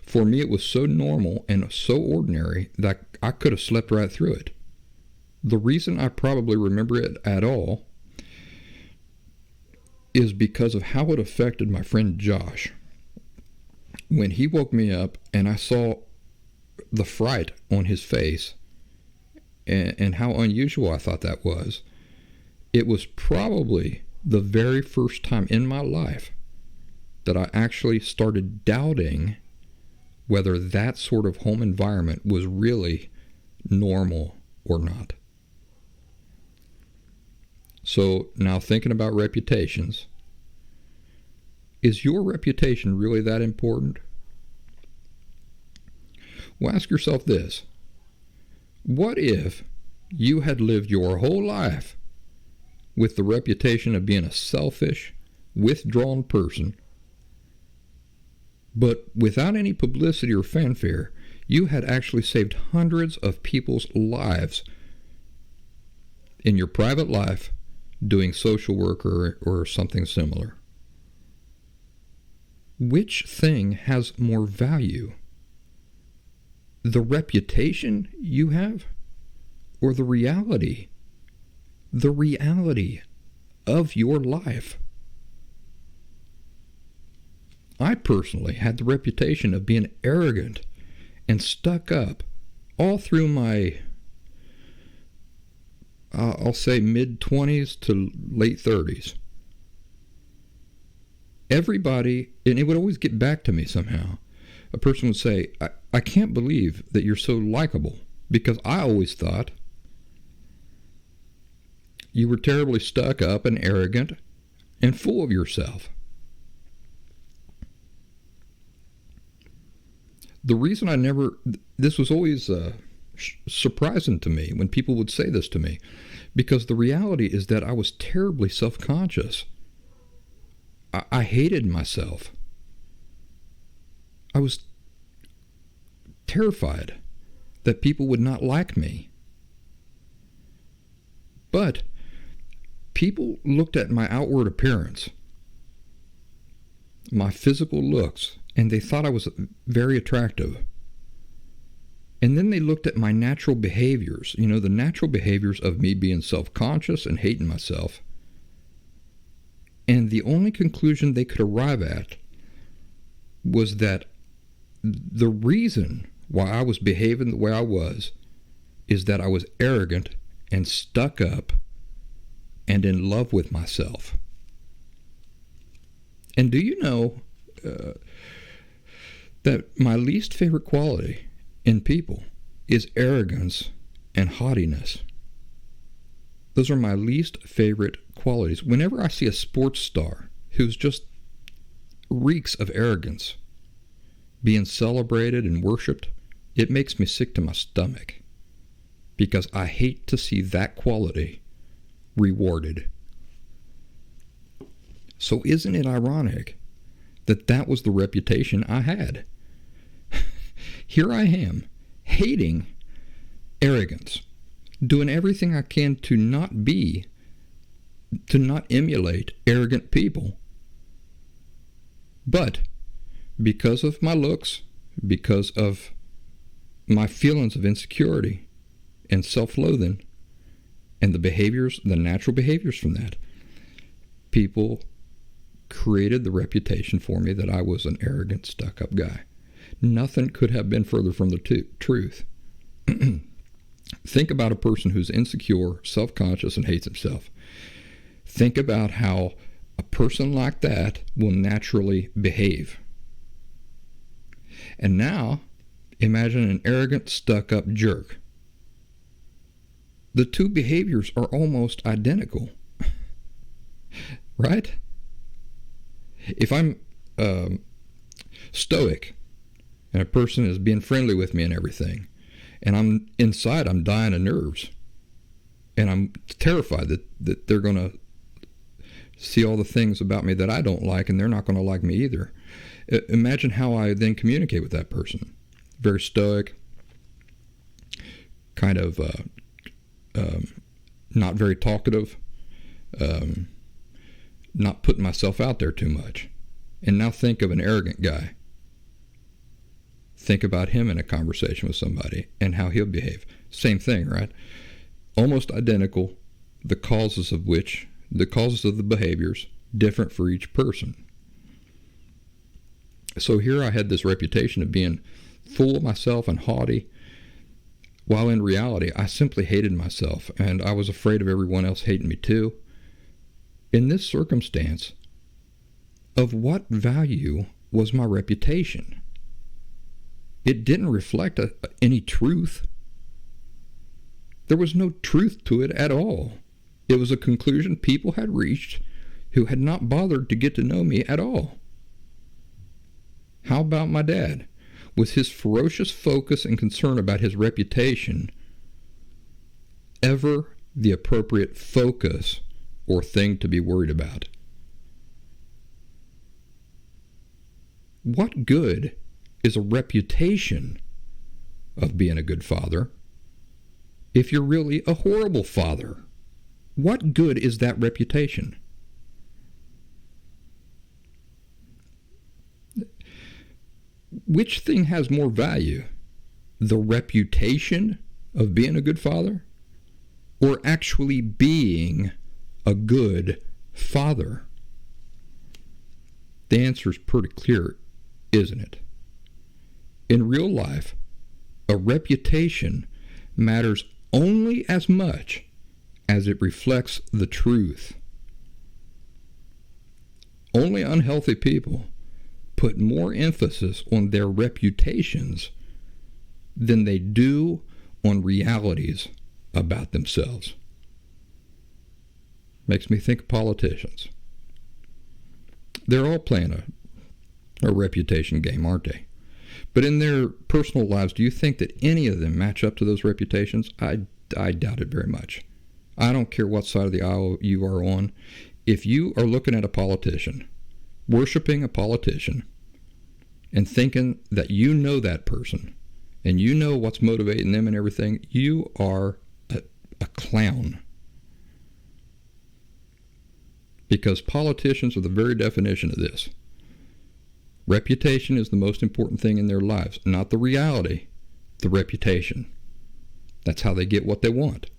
For me, it was so normal and so ordinary that I could have slept right through it. The reason I probably remember it at all is because of how it affected my friend Josh. When he woke me up and I saw the fright on his face and how unusual I thought that was, it was probably the very first time in my life that I actually started doubting whether that sort of home environment was really normal or not. So now thinking about reputations, is your reputation really that important? Well, ask yourself this. What if you had lived your whole life with the reputation of being a selfish, withdrawn person, but without any publicity or fanfare, you had actually saved hundreds of people's lives in your private life doing social work or something similar? Which thing has more value? The reputation you have, or the reality? The reality of your life. I personally had the reputation of being arrogant and stuck up all through my, I'll say mid-20s to late 30s. Everybody, and it would always get back to me somehow. A person would say, I can't believe that you're so likable, because I always thought you were terribly stuck up and arrogant, and full of yourself. The reason this was always surprising to me when people would say this to me, because the reality is that I was terribly self-conscious. I hated myself. I was terrified that people would not like me. But people looked at my outward appearance, my physical looks, and they thought I was very attractive. And then they looked at my natural behaviors, the natural behaviors of me being self-conscious and hating myself. And the only conclusion they could arrive at was that the reason why I was behaving the way I was is that I was arrogant and stuck up and in love with myself. And do you know that my least favorite quality in people is arrogance and haughtiness? Those are my least favorite qualities. Whenever I see a sports star who's just reeks of arrogance being celebrated and worshipped, it makes me sick to my stomach, because I hate to see that quality rewarded. So isn't it ironic that that was the reputation I had? Here I am, hating arrogance, doing everything I can to not emulate arrogant people. But because of my looks, because of my feelings of insecurity and self-loathing, and the natural behaviors from that, people created the reputation for me that I was an arrogant, stuck-up guy. Nothing could have been further from the truth. Think about a person who's insecure, self-conscious, and hates himself. Think about how a person like that will naturally behave. And now, imagine an arrogant, stuck-up jerk. The two behaviors are almost identical. Right? If I'm stoic, and a person is being friendly with me and everything, and I'm dying of nerves, and I'm terrified that they're going to see all the things about me that I don't like, and they're not going to like me either. Imagine how I then communicate with that person. Very stoic, kind of not very talkative, not putting myself out there too much. And now think of an arrogant guy. Think about him in a conversation with somebody and how he'll behave. Same thing, right? Almost identical, the causes of the behaviors, different for each person. So here I had this reputation of being full of myself and haughty, while in reality I simply hated myself, and I was afraid of everyone else hating me too. In this circumstance, of what value was my reputation? It didn't reflect any truth. There was no truth to it at all. It was a conclusion people had reached who had not bothered to get to know me at all. How about my dad? Was his ferocious focus and concern about his reputation ever the appropriate focus or thing to be worried about? What good is a reputation of being a good father if you're really a horrible father? What good is that reputation? Which thing has more value? The reputation of being a good father, or actually being a good father? The answer is pretty clear, isn't it? In real life, a reputation matters only as much as it reflects the truth. Only unhealthy people put more emphasis on their reputations than they do on realities about themselves. Makes me think of politicians. They're all playing a reputation game, aren't they? But in their personal lives, do you think that any of them match up to those reputations? I doubt it very much. I don't care what side of the aisle you are on. If you are looking at a politician, worshiping a politician, and thinking that you know that person, and you know what's motivating them and everything, you are a clown. Because politicians are the very definition of this. Reputation is the most important thing in their lives, not the reality, the reputation. That's how they get what they want.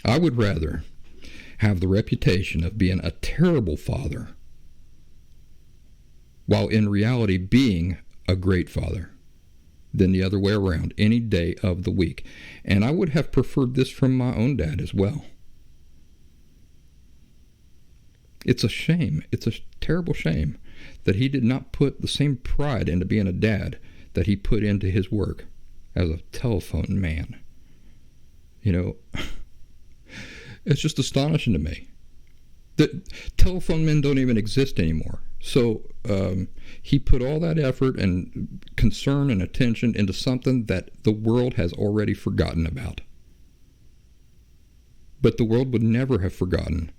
I would rather have the reputation of being a terrible father while in reality being a great father than the other way around any day of the week. And I would have preferred this from my own dad as well. It's a shame. It's a terrible shame that he did not put the same pride into being a dad that he put into his work as a telephone man. You know, it's just astonishing to me that telephone men don't even exist anymore. So he put all that effort and concern and attention into something that the world has already forgotten about. But the world would never have forgotten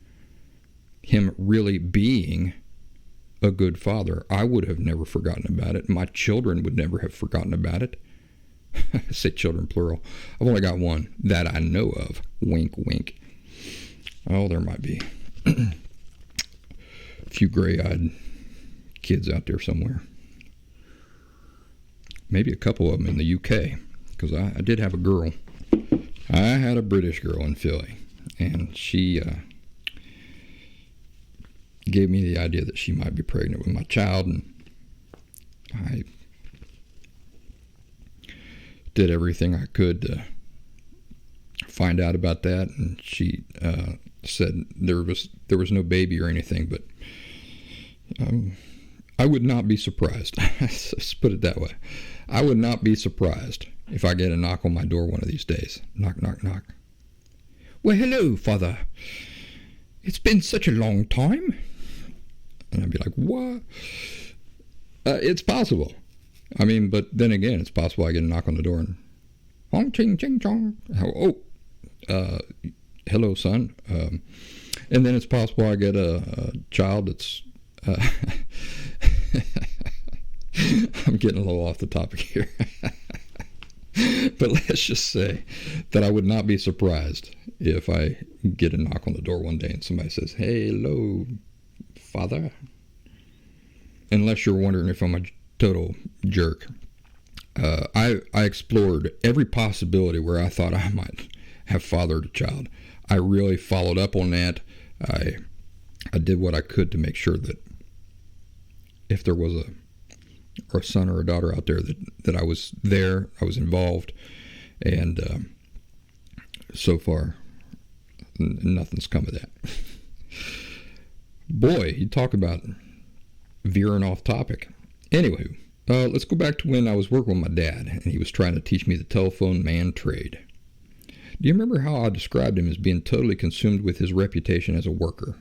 him really being a good father. I would have never forgotten about it. My children would never have forgotten about it. I say children plural. I've only got one that I know of. Wink, wink. Oh, there might be a few gray-eyed kids out there somewhere. Maybe a couple of them in the UK, because I did have a girl. I had a British girl in Philly, and she gave me the idea that she might be pregnant with my child, and I did everything I could to find out about that, and she said there was no baby or anything, but I would not be surprised. Let's put it that way. I would not be surprised if I get a knock on my door one of these days. Knock, knock, knock. Well, hello, Father. It's been such a long time. And I'd be like, what? It's possible. I mean, but then again, it's possible I get a knock on the door and hong ching ching chong. Hello, son. And then it's possible I get a child that's I'm getting a little off the topic here. But let's just say that I would not be surprised if I get a knock on the door one day and somebody says, hello, Father. Unless you're wondering if I'm a total jerk. I explored every possibility where I thought I might have fathered a child. I really followed up on that. I did what I could to make sure that if there was a son or a daughter out there that I was there, I was involved, and so far nothing's come of that. Boy, you talk about veering off topic. Anyway, let's go back to when I was working with my dad and he was trying to teach me the telephone man trade. Do you remember how I described him as being totally consumed with his reputation as a worker?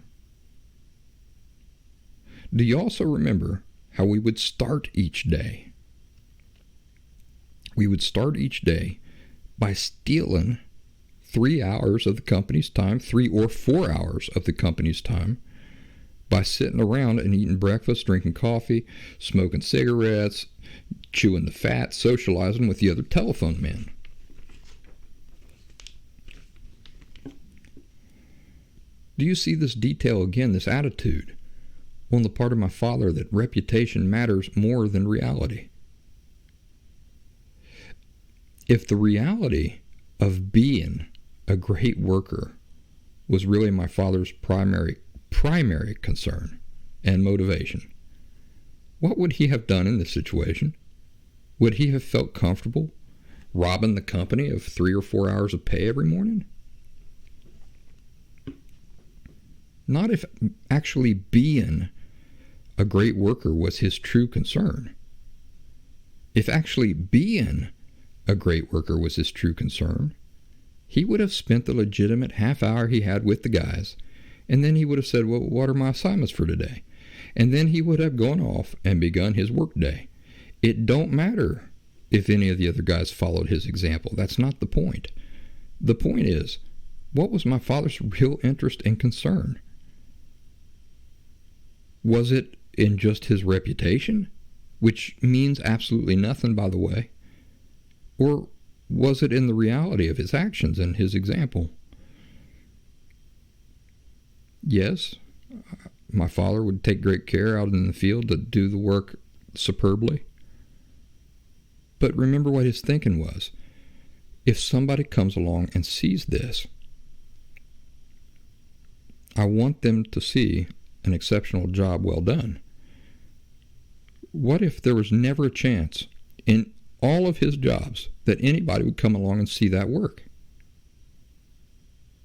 Do you also remember how we would start each day? We would start each day by stealing 3 hours of the company's time, 3 or 4 hours of the company's time, by sitting around and eating breakfast, drinking coffee, smoking cigarettes, chewing the fat, socializing with the other telephone men. Do you see this detail again, this attitude on the part of my father that reputation matters more than reality? If the reality of being a great worker was really my father's primary concern and motivation, what would he have done in this situation? Would he have felt comfortable robbing the company of 3 or 4 hours of pay every morning? Not if actually being a great worker was his true concern. If actually being a great worker was his true concern, he would have spent the legitimate half hour he had with the guys And then he would have said, well, what are my assignments for today? And then he would have gone off and begun his work day. It don't matter if any of the other guys followed his example. That's not the point. The point is, what was my father's real interest and concern? Was it in just his reputation, which means absolutely nothing, by the way? Or was it in the reality of his actions and his example? Yes, my father would take great care out in the field to do the work superbly. But remember what his thinking was. If somebody comes along and sees this, I want them to see an exceptional job well done. What if there was never a chance in all of his jobs that anybody would come along and see that work?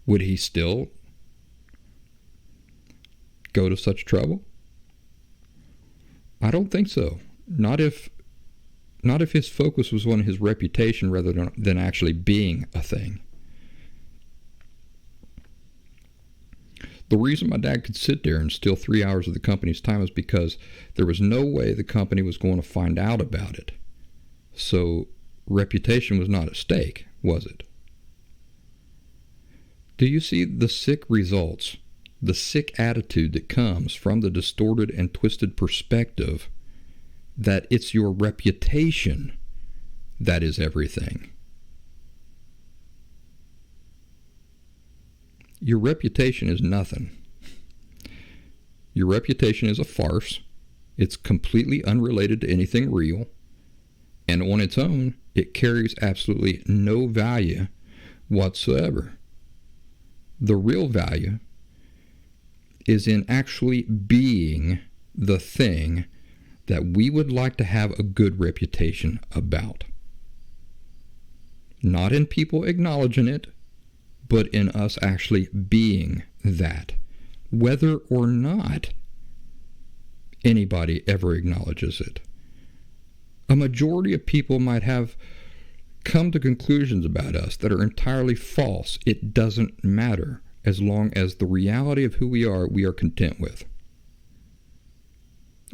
Would he still go to such trouble? I don't think so. Not if his focus was on his reputation rather than actually being a thing. The reason my dad could sit there and steal 3 hours of the company's time is because there was no way the company was going to find out about it. So reputation was not at stake, was it? Do you see the sick results, the sick attitude that comes from the distorted and twisted perspective that it's your reputation that is everything? Your reputation is nothing. Your reputation is a farce. It's completely unrelated to anything real. And on its own, it carries absolutely no value whatsoever. The real value is in actually being the thing that we would like to have a good reputation about. Not in people acknowledging it, but in us actually being that, whether or not anybody ever acknowledges it. A majority of people might have come to conclusions about us that are entirely false. It doesn't matter as long as the reality of who we are content with.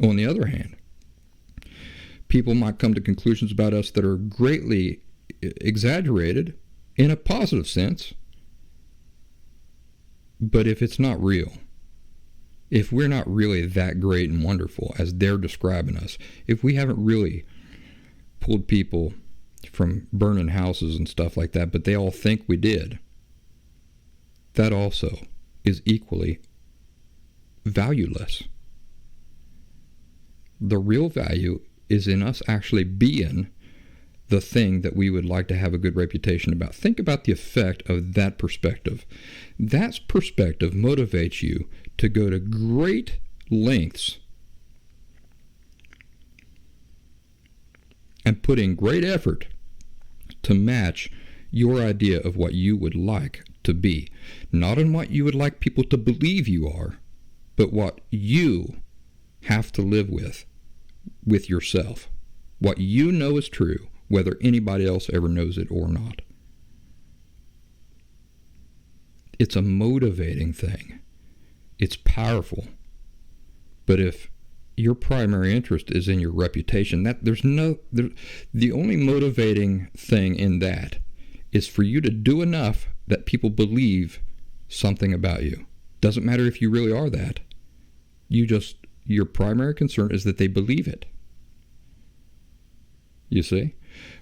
On the other hand, people might come to conclusions about us that are greatly exaggerated in a positive sense. But if it's not real, if we're not really that great and wonderful as they're describing us, if we haven't really pulled people from burning houses and stuff like that, but they all think we did, that also is equally valueless. The real value is in us actually being the thing that we would like to have a good reputation about. Think about the effect of that perspective. That perspective motivates you to go to great lengths and put in great effort to match your idea of what you would like to be. Not in what you would like people to believe you are, but what you have to live with yourself. What you know is true, whether anybody else ever knows it or not. It's a motivating thing. It's powerful. But if your primary interest is in your reputation, the only motivating thing in that is for you to do enough that people believe something about you. Doesn't matter if you really are that. Your primary concern is that they believe it. You see?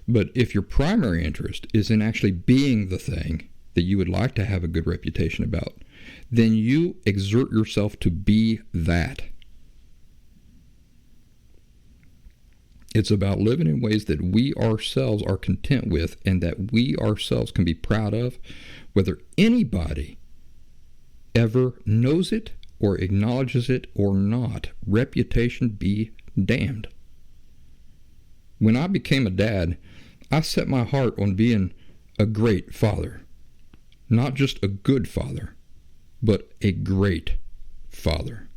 But if your primary interest is in actually being the thing that you would like to have a good reputation about, then you exert yourself to be that. It's about living in ways that we ourselves are content with and that we ourselves can be proud of, whether anybody ever knows it or acknowledges it or not. Reputation be damned. When I became a dad, I set my heart on being a great father. Not just a good father, but a great father.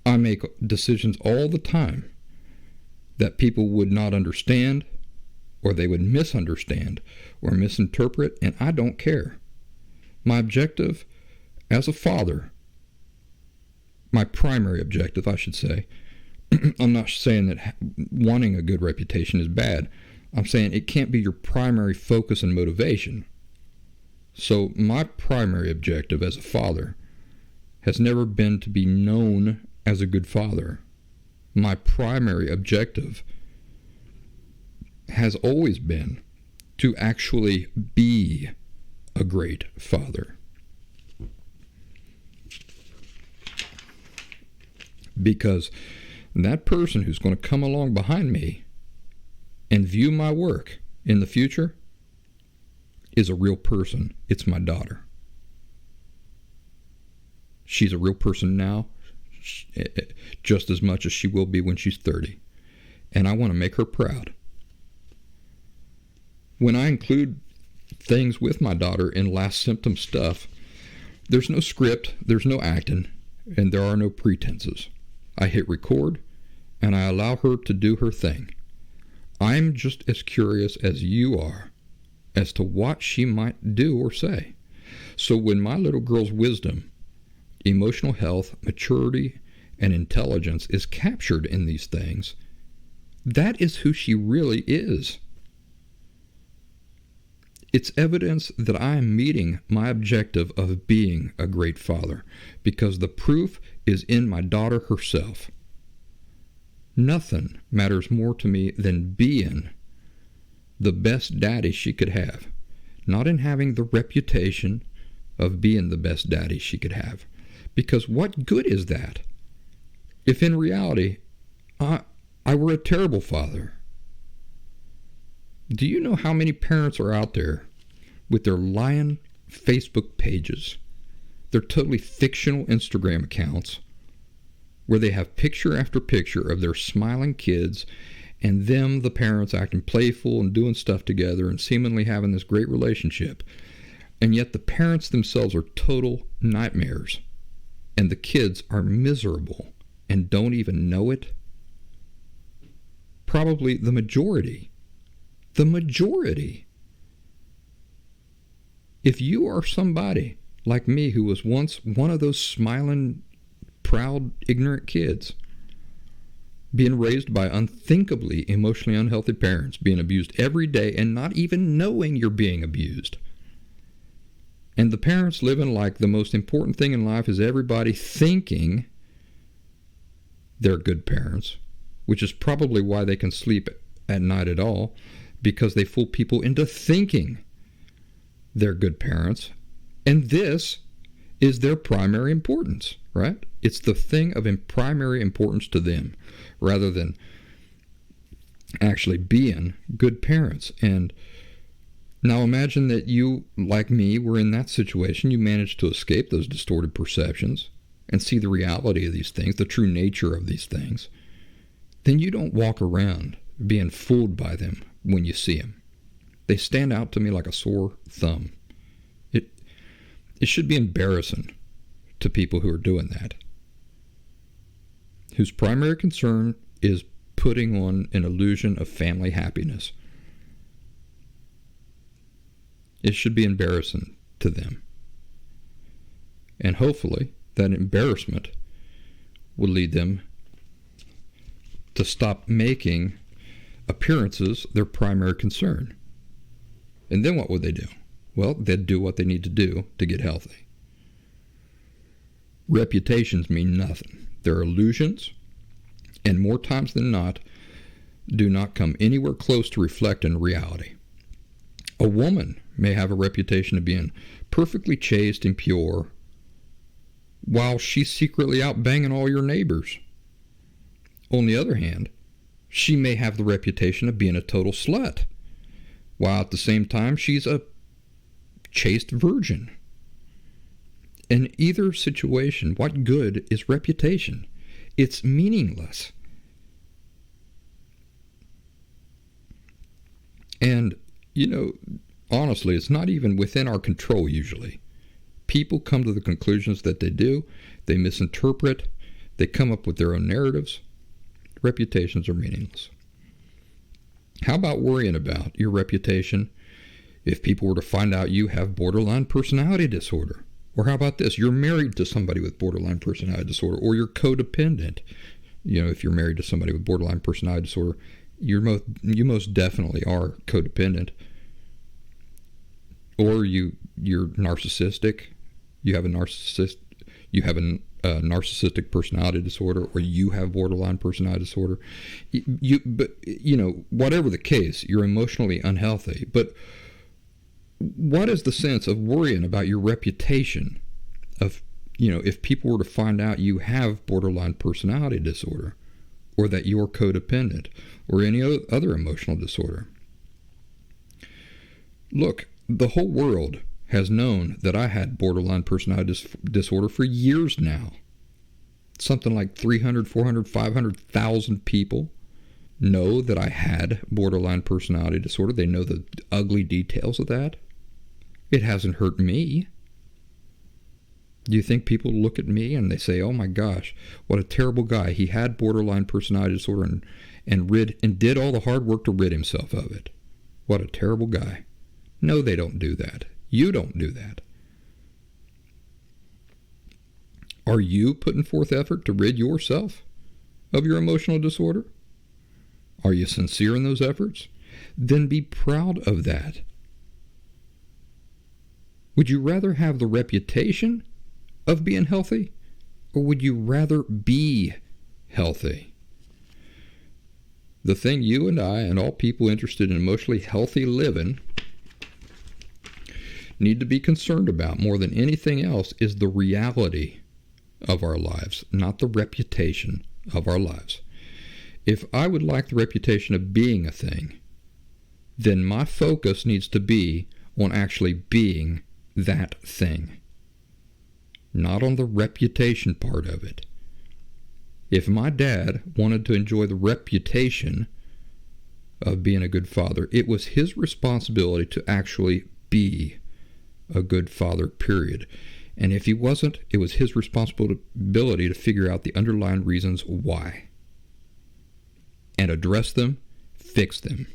I make decisions all the time that people would not understand, or they would misunderstand, or misinterpret, and I don't care. My objective as a father, my primary objective, I should say, I'm not saying that wanting a good reputation is bad. I'm saying it can't be your primary focus and motivation. So my primary objective as a father has never been to be known as a good father. My primary objective has always been to actually be a great father. Because that person who's going to come along behind me and view my work in the future is a real person. It's my daughter. She's a real person now, just as much as she will be when she's 30. And I want to make her proud. When I include things with my daughter in last symptom stuff, there's no script, there's no acting, and there are no pretenses. I hit record, and I allow her to do her thing. I'm just as curious as you are as to what she might do or say. So when my little girl's wisdom, emotional health, maturity, and intelligence is captured in these things, that is who she really is. It's evidence that I am meeting my objective of being a great father, because the proof is in my daughter herself. Nothing matters more to me than being the best daddy she could have, not in having the reputation of being the best daddy she could have. Because what good is that if in reality I were a terrible father? Do you know how many parents are out there with their lying Facebook pages, their totally fictional Instagram accounts, where they have picture after picture of their smiling kids and them, the parents, acting playful and doing stuff together and seemingly having this great relationship, and yet the parents themselves are total nightmares, and the kids are miserable and don't even know it? Probably the majority. The majority. If you are somebody like me who was once one of those smiling, proud, ignorant kids, being raised by unthinkably emotionally unhealthy parents, being abused every day and not even knowing you're being abused, and the parents living like the most important thing in life is everybody thinking they're good parents, which is probably why they can sleep at night at all, because they fool people into thinking they're good parents. And this is their primary importance, right? It's the thing of primary importance to them, rather than actually being good parents. And now imagine that you, like me, were in that situation. You managed to escape those distorted perceptions and see the reality of these things, the true nature of these things. Then you don't walk around being fooled by them when you see them. They stand out to me like a sore thumb. It should be embarrassing to people who are doing that, whose primary concern is putting on an illusion of family happiness. It should be embarrassing to them. And hopefully that embarrassment will lead them to stop making appearances their primary concern. And then what would they do? Well, they'd do what they need to do to get healthy. Reputations mean nothing. They're illusions, and more times than not, do not come anywhere close to reflecting reality. A woman may have a reputation of being perfectly chaste and pure, while she's secretly out banging all your neighbors. On the other hand, she may have the reputation of being a total slut, while at the same time she's a chaste virgin. In either situation, what good is reputation? It's meaningless. And, honestly, it's not even within our control usually. People come to the conclusions that they do, they misinterpret, they come up with their own narratives. Reputations are meaningless. How about worrying about your reputation if people were to find out you have borderline personality disorder, Or how about this? You're married to somebody with borderline personality disorder, or you're codependent. If you're married to somebody with borderline personality disorder, you most definitely are codependent. Or you're narcissistic. You have a narcissistic personality disorder, or you have borderline personality disorder. Whatever the case, you're emotionally unhealthy. But what is the sense of worrying about your reputation if people were to find out you have borderline personality disorder, or that you're codependent, or any other emotional disorder? Look, the whole world has known that I had borderline personality disorder for years now. Something like 300, 400, 500,000 people know that I had borderline personality disorder. They know the ugly details of that. It hasn't hurt me. Do you think people look at me and they say, oh my gosh, what a terrible guy. He had borderline personality disorder and did all the hard work to rid himself of it. What a terrible guy. No, they don't do that. You don't do that. Are you putting forth effort to rid yourself of your emotional disorder? Are you sincere in those efforts? Then be proud of that. Would you rather have the reputation of being healthy, or would you rather be healthy? The thing you and I and all people interested in emotionally healthy living need to be concerned about more than anything else is the reality of our lives, not the reputation of our lives. If I would like the reputation of being a thing, then my focus needs to be on actually being that thing, not on the reputation part of it. If my dad wanted to enjoy the reputation of being a good father, it was his responsibility to actually be a good father, period. And if he wasn't, it was his responsibility to figure out the underlying reasons why and address them, fix them.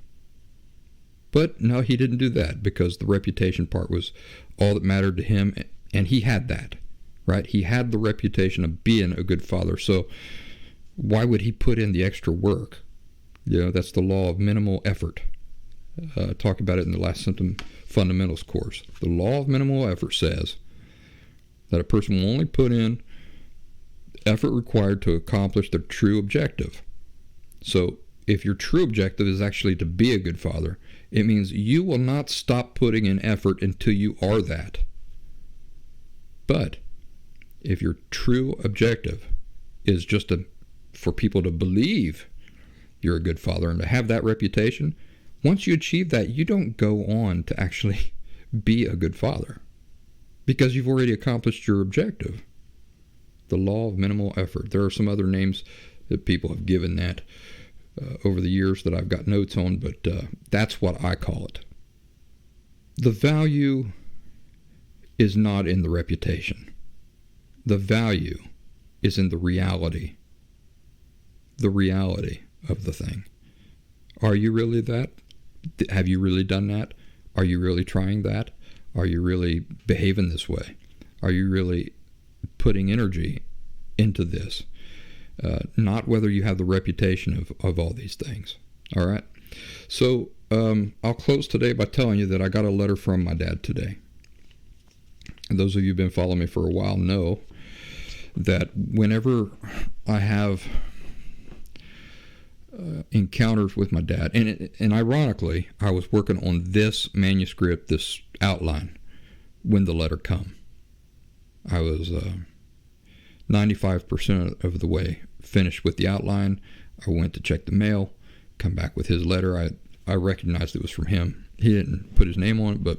But no, he didn't do that, because the reputation part was all that mattered to him, and he had that, right? He had the reputation of being a good father, so why would he put in the extra work? That's the law of minimal effort. Talk about it in the Last Symptom Fundamentals course. The law of minimal effort says that a person will only put in effort required to accomplish their true objective. So if your true objective is actually to be a good father, it means you will not stop putting in effort until you are that. But if your true objective is just for people to believe you're a good father and to have that reputation, once you achieve that, you don't go on to actually be a good father, because you've already accomplished your objective. The law of minimal effort. There are some other names that people have given that over the years that I've got notes on, but that's what I call it. The value is not in the reputation. The value is in the reality of the thing. Are you really that? Have you really done that? Are you really trying that? Are you really behaving this way? Are you really putting energy into this? Not whether you have the reputation of all these things. All right? So I'll close today by telling you that I got a letter from my dad today. And those of you who've been following me for a while know that whenever I have encounters with my dad, and ironically, I was working on this manuscript, this outline, when the letter come. I was 95% of the way finished with the outline. I went to check the mail, come back with his letter. I recognized it was from him. He didn't put his name on it, but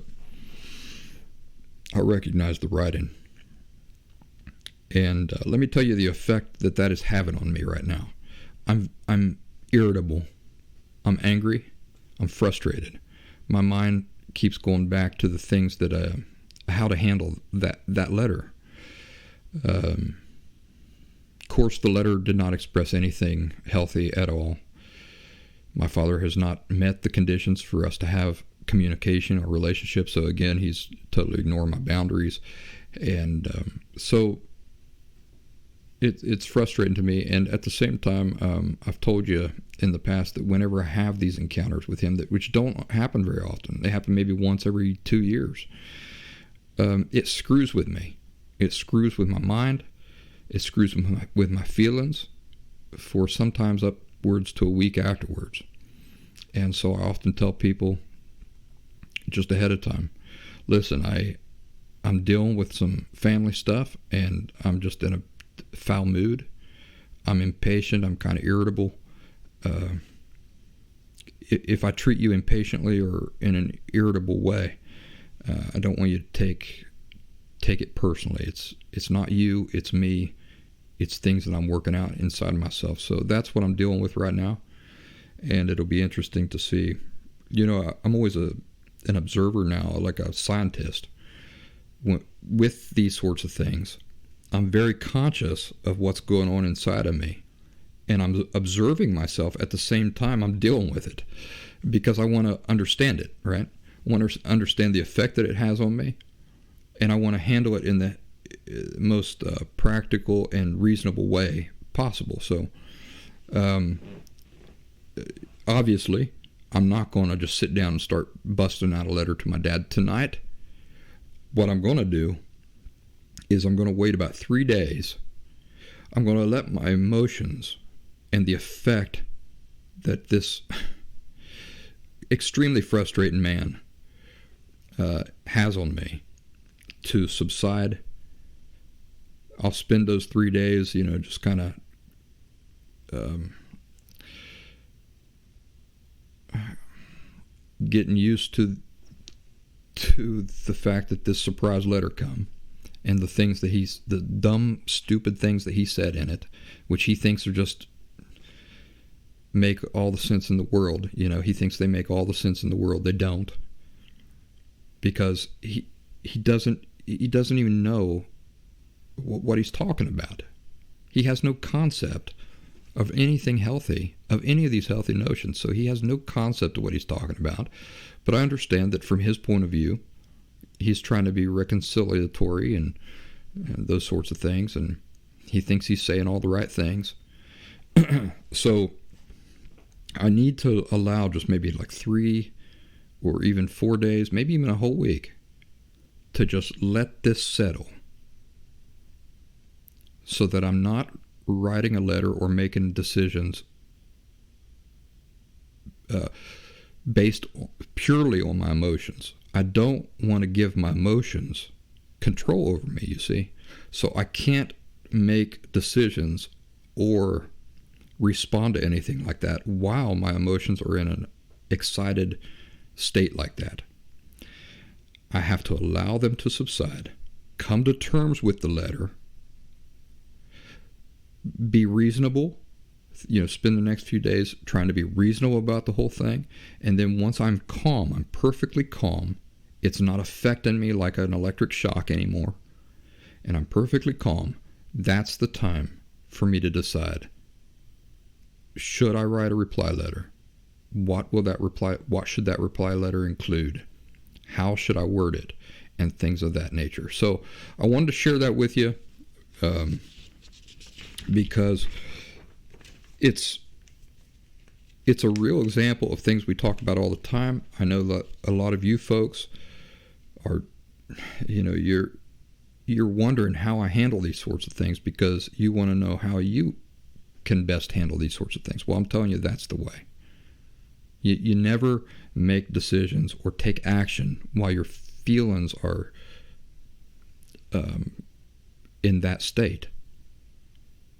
I recognized the writing. And let me tell you the effect that is having on me right now. I'm irritable. I'm angry. I'm frustrated. My mind keeps going back to the things that how to handle that letter. Of course, the letter did not express anything healthy at all. My father has not met the conditions for us to have communication or relationship, so again, he's totally ignoring my boundaries, And so it's frustrating to me. And at the same time, I've told you in the past that whenever I have these encounters with him, which don't happen very often, they happen maybe once every 2 years, it screws with me. It screws with my mind. It screws with my feelings for sometimes upwards to a week afterwards. And so I often tell people just ahead of time, listen, I'm dealing with some family stuff, and I'm just in a foul mood. I'm impatient. I'm kind of irritable. If I treat you impatiently or in an irritable way, I don't want you to take it personally. It's not you. It's me. It's things that I'm working out inside myself. So that's what I'm dealing with right now, and it'll be interesting to see. I'm always an observer now, like a scientist. With these sorts of things, I'm very conscious of what's going on inside of me, and I'm observing myself at the same time I'm dealing with it, because I want to understand it, right? I want to understand the effect that it has on me, and I want to handle it in the most practical and reasonable way possible. So, obviously, I'm not going to just sit down and start busting out a letter to my dad tonight. What I'm going to do is I'm going to wait about 3 days. I'm going to let my emotions and the effect that this extremely frustrating man has on me to subside. I'll spend those 3 days, just kind of getting used to the fact that this surprise letter come, and the dumb, stupid things that he said in it, which he thinks are just make all the sense in the world. He thinks they make all the sense in the world. They don't, because he doesn't even know what he's talking about. He has no concept of anything healthy, of any of these healthy notions. So he has no concept of what he's talking about. But I understand that from his point of view, he's trying to be reconciliatory and those sorts of things, and he thinks he's saying all the right things. So I need to allow just maybe like 3 or even 4 days, maybe even a whole week, to just let this settle, so that I'm not writing a letter or making decisions based purely on my emotions. I don't want to give my emotions control over me, you see. So I can't make decisions or respond to anything like that while my emotions are in an excited state like that. I have to allow them to subside, come to terms with the letter, be reasonable, spend the next few days trying to be reasonable about the whole thing. And then once I'm calm, I'm perfectly calm, it's not affecting me like an electric shock anymore, and I'm perfectly calm, that's the time for me to decide, should I write a reply letter? What should that reply letter include? How should I word it? And things of that nature. So I wanted to share that with you, because it's a real example of things we talk about all the time. I know that a lot of you folks are, you're wondering how I handle these sorts of things, because you want to know how you can best handle these sorts of things. Well, I'm telling you, that's the way. You never make decisions or take action while your feelings are in that state,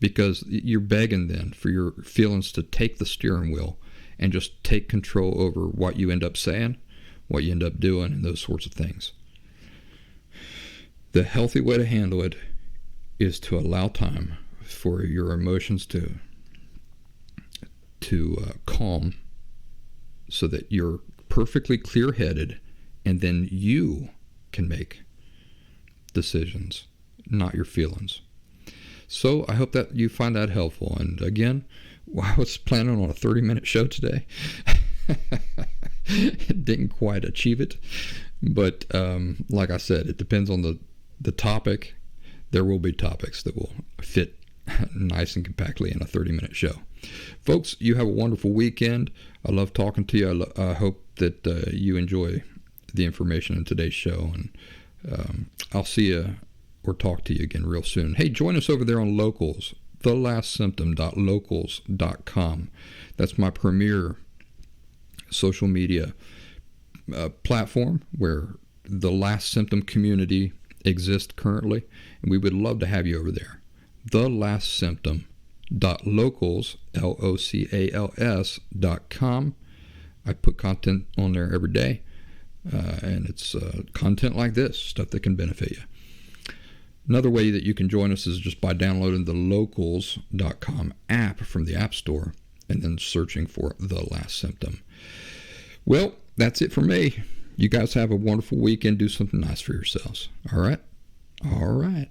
because you're begging then for your feelings to take the steering wheel and just take control over what you end up saying, what you end up doing, and those sorts of things. The healthy way to handle it is to allow time for your emotions to calm, so that you're perfectly clear-headed, and then you can make decisions, not your feelings. So I hope that you find that helpful. And again, I was planning on a 30-minute show today. Didn't quite achieve it, but like I said, it depends on the topic, there will be topics that will fit nice and compactly in a 30-minute show. Folks, you have a wonderful weekend. I love talking to you. I hope that you enjoy the information in today's show, and I'll see you or talk to you again real soon. Hey, join us over there on Locals, thelastsymptom.locals.com. That's my premier social media platform where the Last Symptom community exists currently, and we would love to have you over there. thelastsymptom.locals, LOCALS.com. I put content on there every day, and it's content like this, stuff that can benefit you. Another way that you can join us is just by downloading the locals.com app from the App Store and then searching for The Last Symptom. Well, that's it for me. You guys have a wonderful weekend. Do something nice for yourselves. All right? All right.